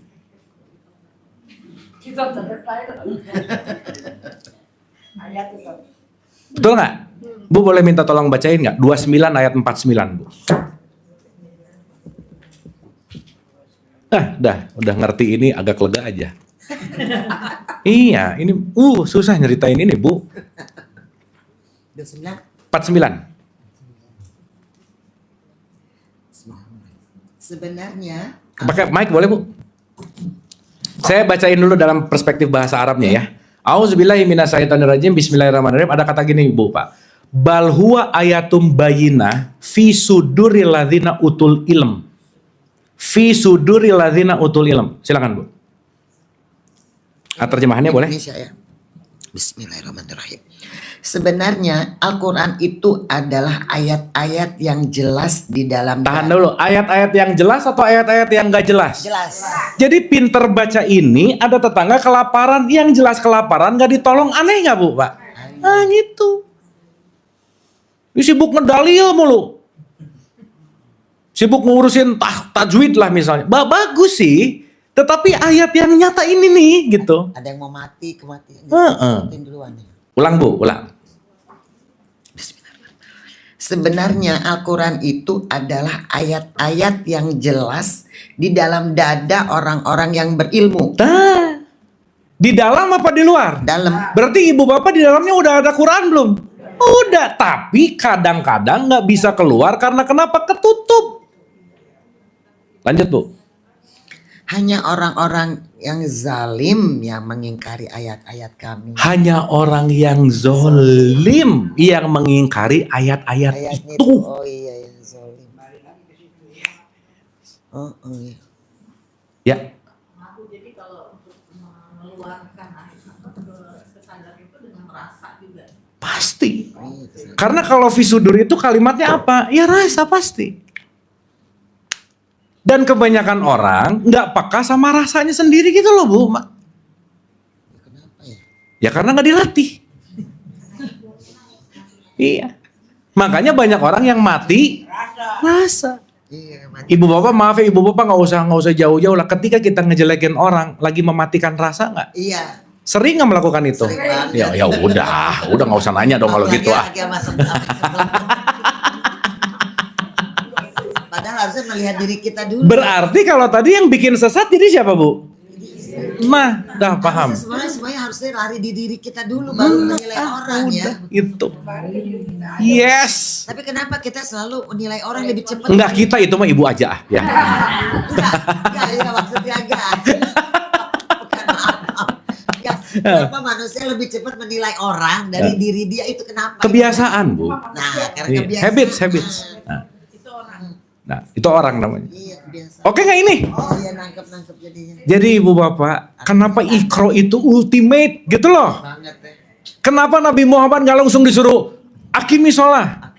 Kita ayat itu. Betul nggak? Bu boleh minta tolong bacain nggak? 29 ayat 49 Bu. Udah ngerti ini agak lega aja. Iya, ini susah nyeritain ini Bu. 49. Sebenarnya Pakai mic boleh Bu? Saya bacain dulu dalam perspektif bahasa Arabnya ya. Auzubillahi minasyaitonirrajim. Bismillahirrahmanirrahim. Ada kata gini Bu Pak. Bal huwa ayatum bayyinah fi suduril ladzina utul ilm. Fi suduril ladzina utul ilm. Silakan Bu. Terjemahannya boleh? Indonesia ya. Bismillahirrahmanirrahim. Sebenarnya Al-Quran itu adalah ayat-ayat yang jelas di dalam. Tahan dulu, ayat-ayat yang jelas atau ayat-ayat yang gak jelas? Jelas. Jadi pinter baca ini, ada tetangga kelaparan, yang jelas kelaparan gak ditolong, aneh gak Bu Pak? Nah gitu. Dia sibuk ngedalil mulu. Sibuk ngurusin tajwid lah misalnya. Bagus sih, tetapi ayat yang nyata ini nih gitu. Ada yang mau mati, kematian. Matiin duluan ya. Ulang Bu, ulang. Sebenarnya Al-Quran itu adalah ayat-ayat yang jelas di dalam dada orang-orang yang berilmu. Nah, di dalam apa di luar? Dalam. Berarti ibu bapak di dalamnya udah ada Quran belum? Udah, tapi kadang-kadang nggak bisa keluar karena kenapa? Ketutup. Lanjut Bu. Hanya orang-orang yang zalim yang mengingkari ayat-ayat kami. Hanya orang yang zolim yang mengingkari ayat-ayat Ayatnya itu. Oh iya, yang zalim. Iya. Ya, Aku jadi kalau untuk mengeluarkan kesadaran itu dengan rasa juga. pasti. Karena kalau fisudur itu kalimatnya apa? Ya rasa pasti. Dan kebanyakan orang nggak peka sama rasanya sendiri gitu loh Bu. Kenapa ya? Ya karena nggak dilatih. Iya. Makanya banyak orang yang mati rasa. Iya, Ibu bapak maaf ya ibu bapak nggak usah jauh-jauh lah. Ketika kita ngejelekin orang lagi mematikan rasa nggak? iya. Sering nggak melakukan itu? Sering banget. Ya udah nggak usah nanya dong kalau Apalagi gitu ah. lagi sama sebelah. Padahal harusnya melihat diri kita dulu. Berarti kalau tadi yang bikin sesat jadi siapa Bu? Nah, dah paham. Semuanya harusnya lari di diri kita dulu baru menilai orang ya. Itu. Yes. Tapi kenapa kita selalu menilai orang lebih cepat? Enggak kita itu mah ibu aja ah, ya. Enggak, ya maksudnya enggak. Bukan maaf. Enggak, kenapa manusia lebih cepat menilai orang dari diri dia itu kenapa? Kebiasaan Bu. Nah, karena Iya, kebiasaan. habits. Nah, itu orang namanya. Iya, kebiasaan. Oke nggak ini? Oh iya, nangkep jadinya. Jadi ibu bapak, kenapa Iqra itu ultimate gitu loh? Banget ya. Kenapa Nabi Muhammad nggak langsung disuruh akimi sholat?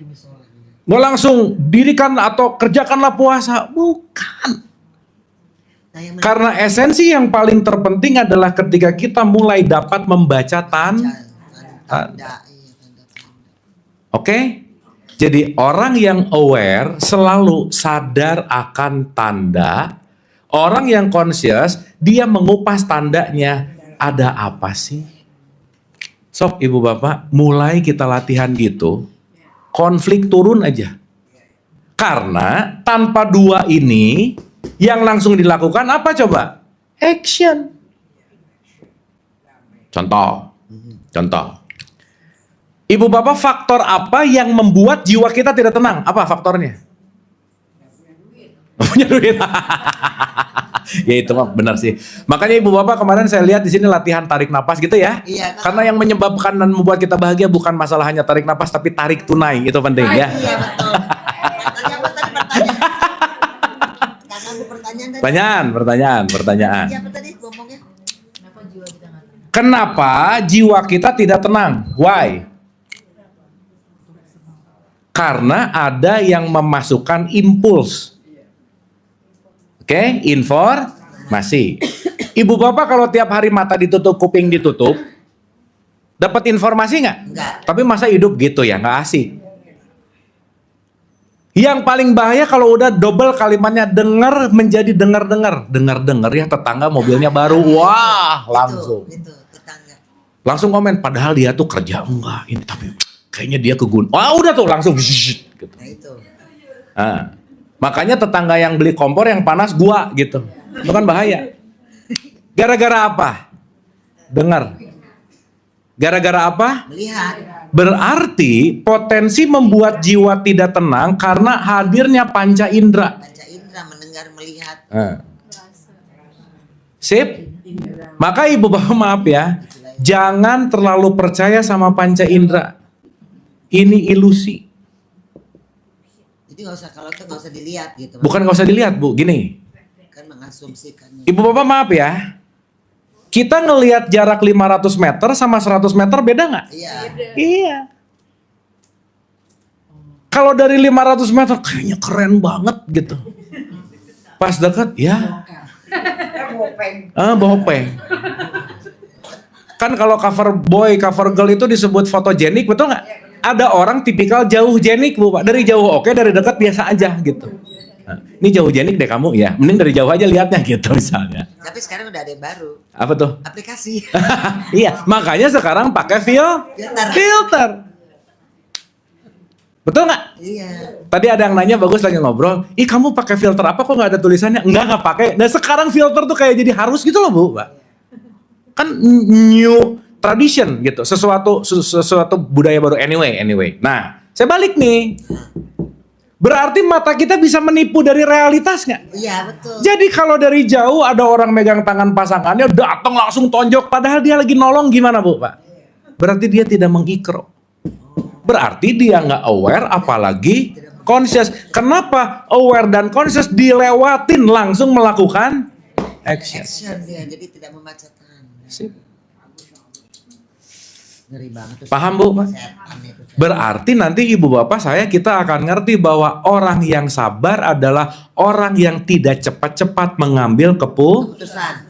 Nggak langsung dirikan atau kerjakanlah puasa? Bukan. Nah, yang Karena esensi yang paling terpenting adalah ketika kita mulai dapat membaca tanda. Oke? Jadi orang yang aware selalu sadar akan tanda. Orang yang conscious dia mengupas tandanya. Ada apa sih? Sok ibu bapak mulai kita latihan gitu. Konflik turun aja. Karena tanpa dua ini yang langsung dilakukan apa coba? Action. Contoh. Ibu bapak, faktor apa yang membuat jiwa kita tidak tenang? Apa faktornya? Punya duit. Ya itu mah benar sih. Makanya ibu bapak kemarin saya lihat di sini latihan tarik napas gitu ya. Iya, kan? Karena yang menyebabkan dan membuat kita bahagia bukan masalah hanya tarik napas, tapi tarik tunai, itu penting ya. Iya betul. Tanya apa tadi pertanyaan? Karena aku pertanyaan tadi. Pertanyaan. Iya apa tadi ngomongnya? Kenapa jiwa kita tidak tenang? Why? Karena ada yang memasukkan impuls. Oke, informasi. Ibu bapak kalau tiap hari mata ditutup, kuping ditutup, dapat informasi nggak? Enggak. Tapi masa hidup gitu ya, nggak asik. Yang paling bahaya kalau udah double kalimatnya, dengar menjadi dengar ya, tetangga mobilnya baru, wah langsung. Itu tetangga. Langsung komen, padahal dia tuh kerja enggak, ini tapi kayaknya dia ke gunung. Wah udah tuh langsung gitu. Nah itu. Nah, makanya tetangga yang beli kompor yang panas gua gitu. Itu kan bahaya. Gara-gara apa? Dengar. Gara-gara apa? Melihat. Berarti potensi membuat jiwa tidak tenang karena hadirnya panca indera. Panca indera, mendengar, melihat. Sip? Maka ibu bapak maaf ya, jangan terlalu percaya sama panca indera. Ini ilusi. Jadi nggak usah, kalau itu nggak usah dilihat gitu. Bukan nggak usah dilihat bu, gini. Kan mengasumsikan. Ibu bapak maaf ya, kita ngelihat jarak 500 meter sama 100 meter beda nggak? Iya. Iya. Kalau dari 500 meter kayaknya keren banget gitu. Pas dekat ya. Bopeng. Kan kalau cover boy, cover girl itu disebut fotogenik, betul nggak? Ada orang tipikal jauh jenik bu pak. Dari jauh oke, dari dekat biasa aja gitu. Nah, ini jauh jenik deh kamu ya. Mending dari jauh aja lihatnya gitu misalnya. Tapi sekarang udah ada yang baru. Apa tuh? Aplikasi. Iya, makanya sekarang pakai filter. Betul nggak? Iya. Tadi ada yang nanya, bagus lagi ngobrol. Ih kamu pakai filter apa kok nggak ada tulisannya? Nggak pakai. Nah sekarang filter tuh kayak jadi harus gitu loh bu, Pak. Kan new tradition gitu. Sesuatu budaya baru anyway. Nah, saya balik nih. Berarti mata kita bisa menipu dari realitas nggak? Iya betul. Jadi kalau dari jauh ada orang megang tangan pasangannya, datang langsung tonjok, padahal dia lagi nolong, gimana bu, Pak? Berarti dia tidak mengikro. Berarti dia nggak aware, apalagi conscious. Kenapa aware dan conscious dilewatin langsung melakukan action? Action dia, jadi tidak membacakan. Sip. Ngeri banget tuh. Paham bu? Setan itu. Berarti nanti ibu bapak saya kita akan ngerti bahwa orang yang sabar adalah orang yang tidak cepat-cepat mengambil keputusan.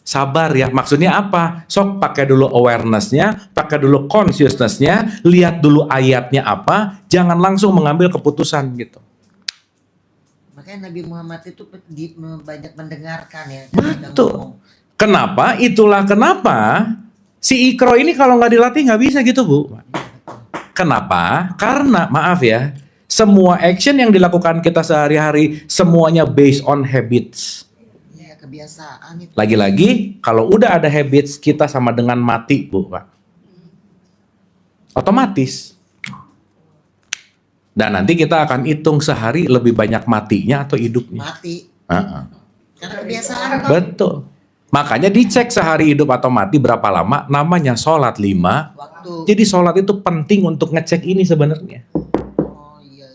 Sabar ya, maksudnya apa? Sok pakai dulu awareness-nya, pakai dulu consciousness-nya, lihat dulu ayatnya apa, jangan langsung mengambil keputusan gitu. Makanya Nabi Muhammad itu banyak mendengarkan ya. Betul. Kenapa? Itulah kenapa si Ikro ini kalau nggak dilatih nggak bisa gitu bu. Kenapa? Karena maaf ya, semua action yang dilakukan kita sehari-hari semuanya based on habits. Kebiasaan itu. Lagi-lagi kalau udah ada habits kita sama dengan mati bu pak. Otomatis. Dan nanti kita akan hitung sehari lebih banyak matinya atau hidupnya. Mati. Karena kebiasaan. Betul. Makanya dicek sehari hidup atau mati berapa lama. Namanya sholat 5 waktu. Jadi sholat itu penting untuk ngecek ini sebenarnya. Oh iya.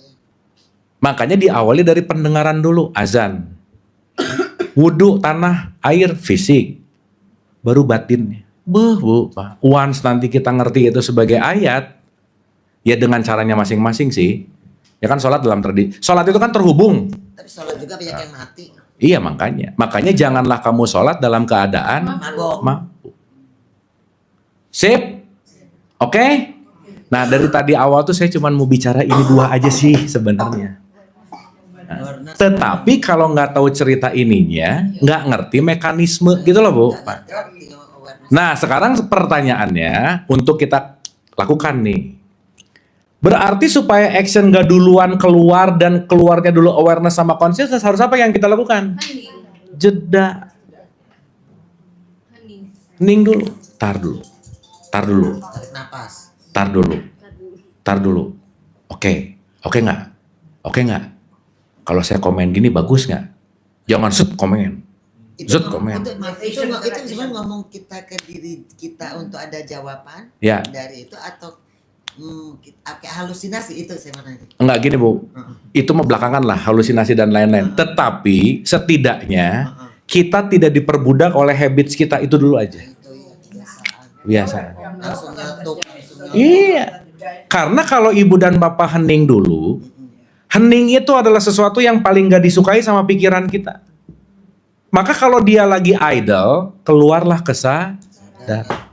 Makanya diawali dari pendengaran dulu, azan. Wudhu, tanah, air, fisik. Baru batinnya. Bu, Pak. Once nanti kita ngerti itu sebagai ayat, ya dengan caranya masing-masing sih. Ya kan sholat dalam tradisi. Sholat itu kan terhubung. Tapi sholat juga banyak yang mati. Iya makanya. Makanya janganlah kamu sholat dalam keadaan mabuk. Sip? Oke? Nah dari tadi awal tuh saya cuma mau bicara ini 2 aja sih sebenarnya. Tetapi kalau nggak tahu cerita ininya, nggak ngerti mekanisme gitu loh bu. Nah sekarang pertanyaannya untuk kita lakukan nih. Berarti supaya action nggak duluan keluar dan keluarnya dulu awareness sama consciousness, harus apa yang kita lakukan? Jeda. Hening dulu. Tar dulu. Tar dulu. Tarik napas. Tar dulu. Tar dulu. Oke. Oke nggak? Oke nggak? Kalau saya komen gini bagus nggak? Jangan set komen. Zut komen. Itu sebenarnya ngomong kita ke diri kita untuk ada jawaban Ya. dari itu atau kayak halusinasi itu saya mau nanya. Enggak gini Bu. Itu mah belakangan lah halusinasi dan lain-lain. Tetapi setidaknya kita tidak diperbudak oleh habits kita itu dulu aja. Itu ya kebiasaan. Biasa. Langsung ngetuk. Iya. Karena kalau ibu dan bapak hening dulu, hening itu adalah sesuatu yang paling gak disukai sama pikiran kita. Maka kalau dia lagi idle, keluarlah kesadaran.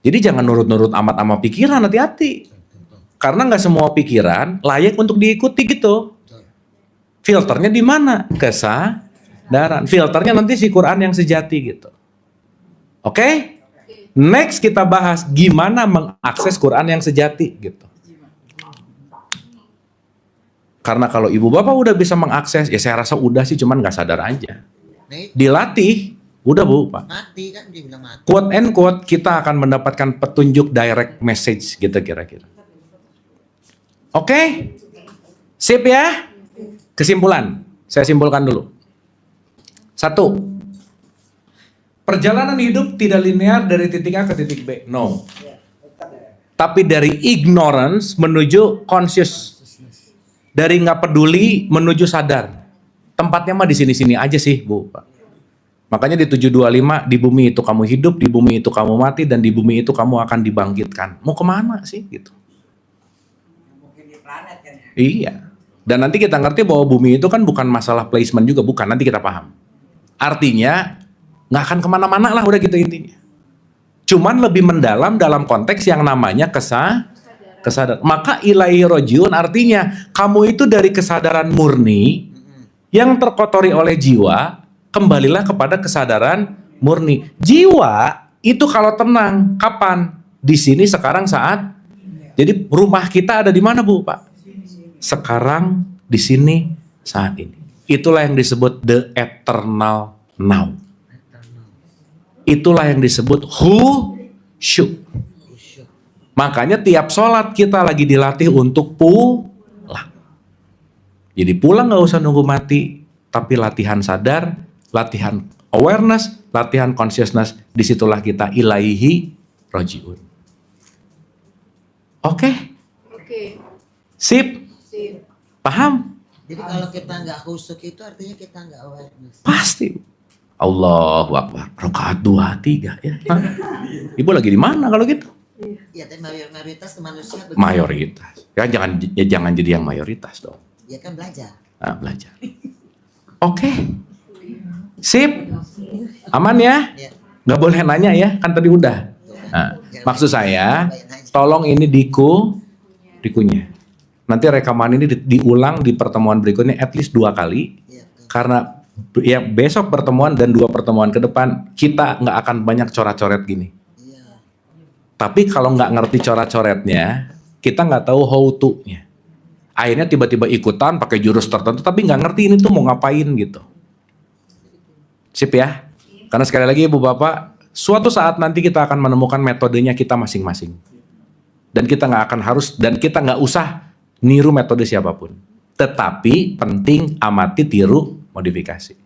Jadi jangan nurut-nurut amat sama pikiran, hati-hati. Karena nggak semua pikiran layak untuk diikuti gitu. Filternya di mana? Kesadaran. Filternya nanti si Quran yang sejati gitu. Oke? Next kita bahas gimana mengakses Quran yang sejati gitu. Karena kalau ibu bapak udah bisa mengakses, ya saya rasa udah sih, cuman nggak sadar aja. Nih, Dilatih, udah Bu, Pak. mati kan dia bilang mati. Quote and quote, kita akan mendapatkan petunjuk direct message gitu kira-kira. Oke? Sip ya? Kesimpulan, saya simpulkan dulu. 1. Perjalanan hidup tidak linear dari titik A ke titik B. No. Tapi dari ignorance menuju conscious. Dari nggak peduli menuju sadar. Tempatnya mah di sini-sini aja sih, Bu. Makanya di 725, di bumi itu kamu hidup, di bumi itu kamu mati, dan di bumi itu kamu akan dibangkitkan. Mau kemana sih gitu? Mungkin di planet kan ya. Iya. Dan nanti kita ngerti bahwa bumi itu kan bukan masalah placement juga, bukan. Nanti kita paham. Artinya nggak akan kemana-mana lah, udah gitu intinya. Cuman lebih mendalam dalam konteks yang namanya kesadaran. Maka ilahi rojiun artinya kamu itu dari kesadaran murni yang terkotori oleh jiwa, kembalilah kepada kesadaran murni. Jiwa itu kalau tenang, kapan? Di sini, sekarang, saat. Jadi rumah kita ada di mana, Bu, Pak? Sekarang, di sini, saat ini. Itulah yang disebut the eternal now. Itulah yang disebut khusyuk. Makanya tiap sholat kita lagi dilatih untuk pulang. Jadi pulang nggak usah nunggu mati, tapi latihan sadar, latihan awareness, latihan consciousness. Disitulah kita ilaihi rojiun. Oke? Sip? Paham? Jadi kalau kita nggak khusyuk itu artinya kita nggak awareness. Pasti. Allahu Akbar. Rakaat 2, 3 ya. Hah? Ibu lagi di mana kalau gitu? Ya, tapi mayoritas manusia begitu. Mayoritas. Ya jangan jadi yang mayoritas dong. Ya kan belajar. Nah, belajar. Oke. Sip. Aman ya? Ya. Nggak boleh nanya ya, kan tadi udah. Nah, maksud saya, tolong ini dikunya. Nanti rekaman ini diulang di pertemuan berikutnya at least 2 kali. Ya, tuh. Karena ya besok pertemuan dan 2 pertemuan ke depan kita nggak akan banyak coret-coret gini. Iya. Tapi kalau nggak ngerti coret-coretnya, kita nggak tahu how to-nya. Akhirnya tiba-tiba ikutan pakai jurus tertentu, tapi nggak ngerti ini tuh mau ngapain gitu. Sip ya? Karena sekali lagi Ibu Bapak, suatu saat nanti kita akan menemukan metodenya kita masing-masing. Dan kita nggak akan harus, dan kita nggak usah niru metode siapapun. Tetapi penting amati, tiru, modifikasi.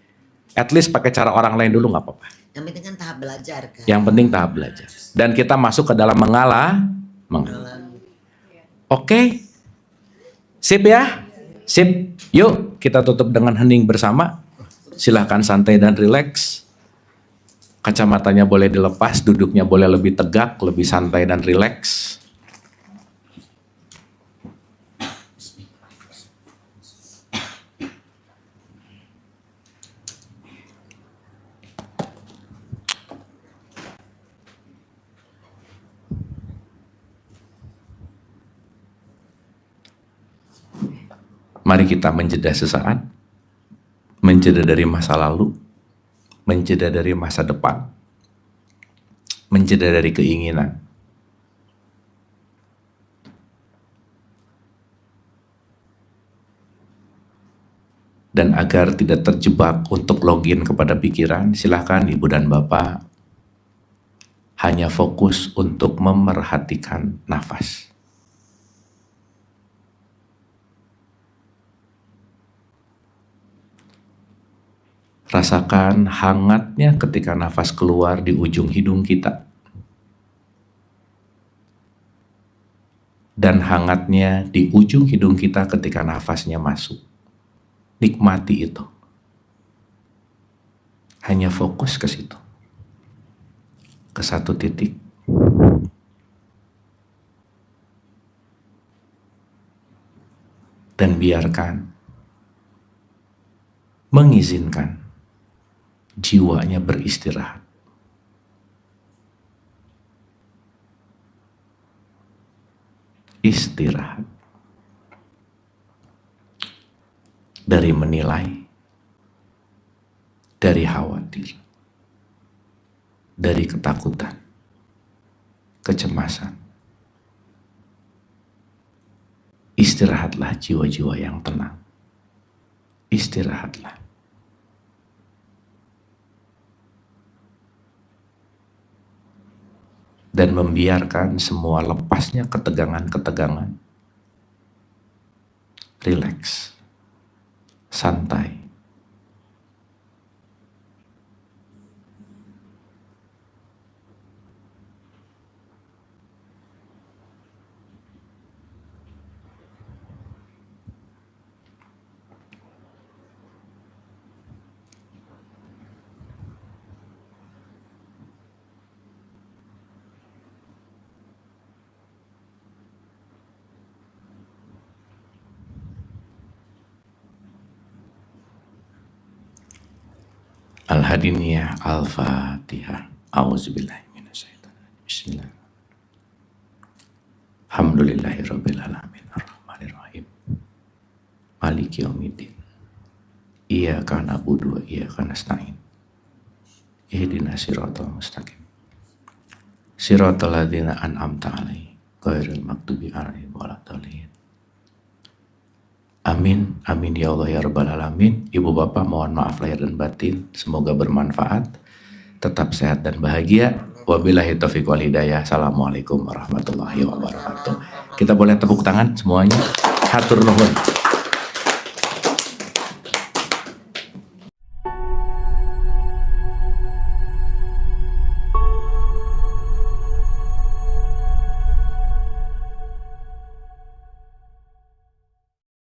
At least pakai cara orang lain dulu nggak apa-apa. Yang penting kan tahap belajar kan. Yang penting tahap belajar. Dan kita masuk ke dalam mengalah. Oke. Sip ya? Sip. Yuk kita tutup dengan hening bersama. Silahkan santai dan rileks. Kacamatanya boleh dilepas, duduknya boleh lebih tegak, lebih santai dan rileks. Mari kita menjeda sesaat, menjeda dari masa lalu, menjeda dari masa depan, menjeda dari keinginan. Dan agar tidak terjebak untuk login kepada pikiran, silakan Ibu dan Bapak hanya fokus untuk memerhatikan nafas. Rasakan hangatnya ketika nafas keluar di ujung hidung kita. Dan hangatnya di ujung hidung kita ketika nafasnya masuk. Nikmati itu. Hanya fokus ke situ. Ke satu titik. Dan biarkan, mengizinkan jiwanya beristirahat. Istirahat dari menilai, dari khawatir, dari ketakutan, kecemasan. Istirahatlah jiwa-jiwa yang tenang. Istirahatlah. Dan membiarkan semua lepasnya ketegangan-ketegangan. Rileks. Santai. Al-Hadiniyah Al-Fatihah. A'udzubillahi minasyaitonir. Bismillah. Alhamdulillahirabbil alamin arrahmanirrahim. Maliki yaumiddin. Iyyaka na'budu wa iyyaka nasta'in. Ihdinas siratal mustaqim. Siratal ladzina an'amta 'alaihim ghairil maghdubi 'alaihim waladdallin. Amin, amin ya Allah ya Rabbal Alamin. Ibu bapak mohon maaf lahir dan batin. Semoga bermanfaat. Tetap sehat dan bahagia. Wabillahi taufiq wal hidayah. Assalamualaikum warahmatullahi wabarakatuh. Kita boleh tepuk tangan semuanya. Hatur nuhun.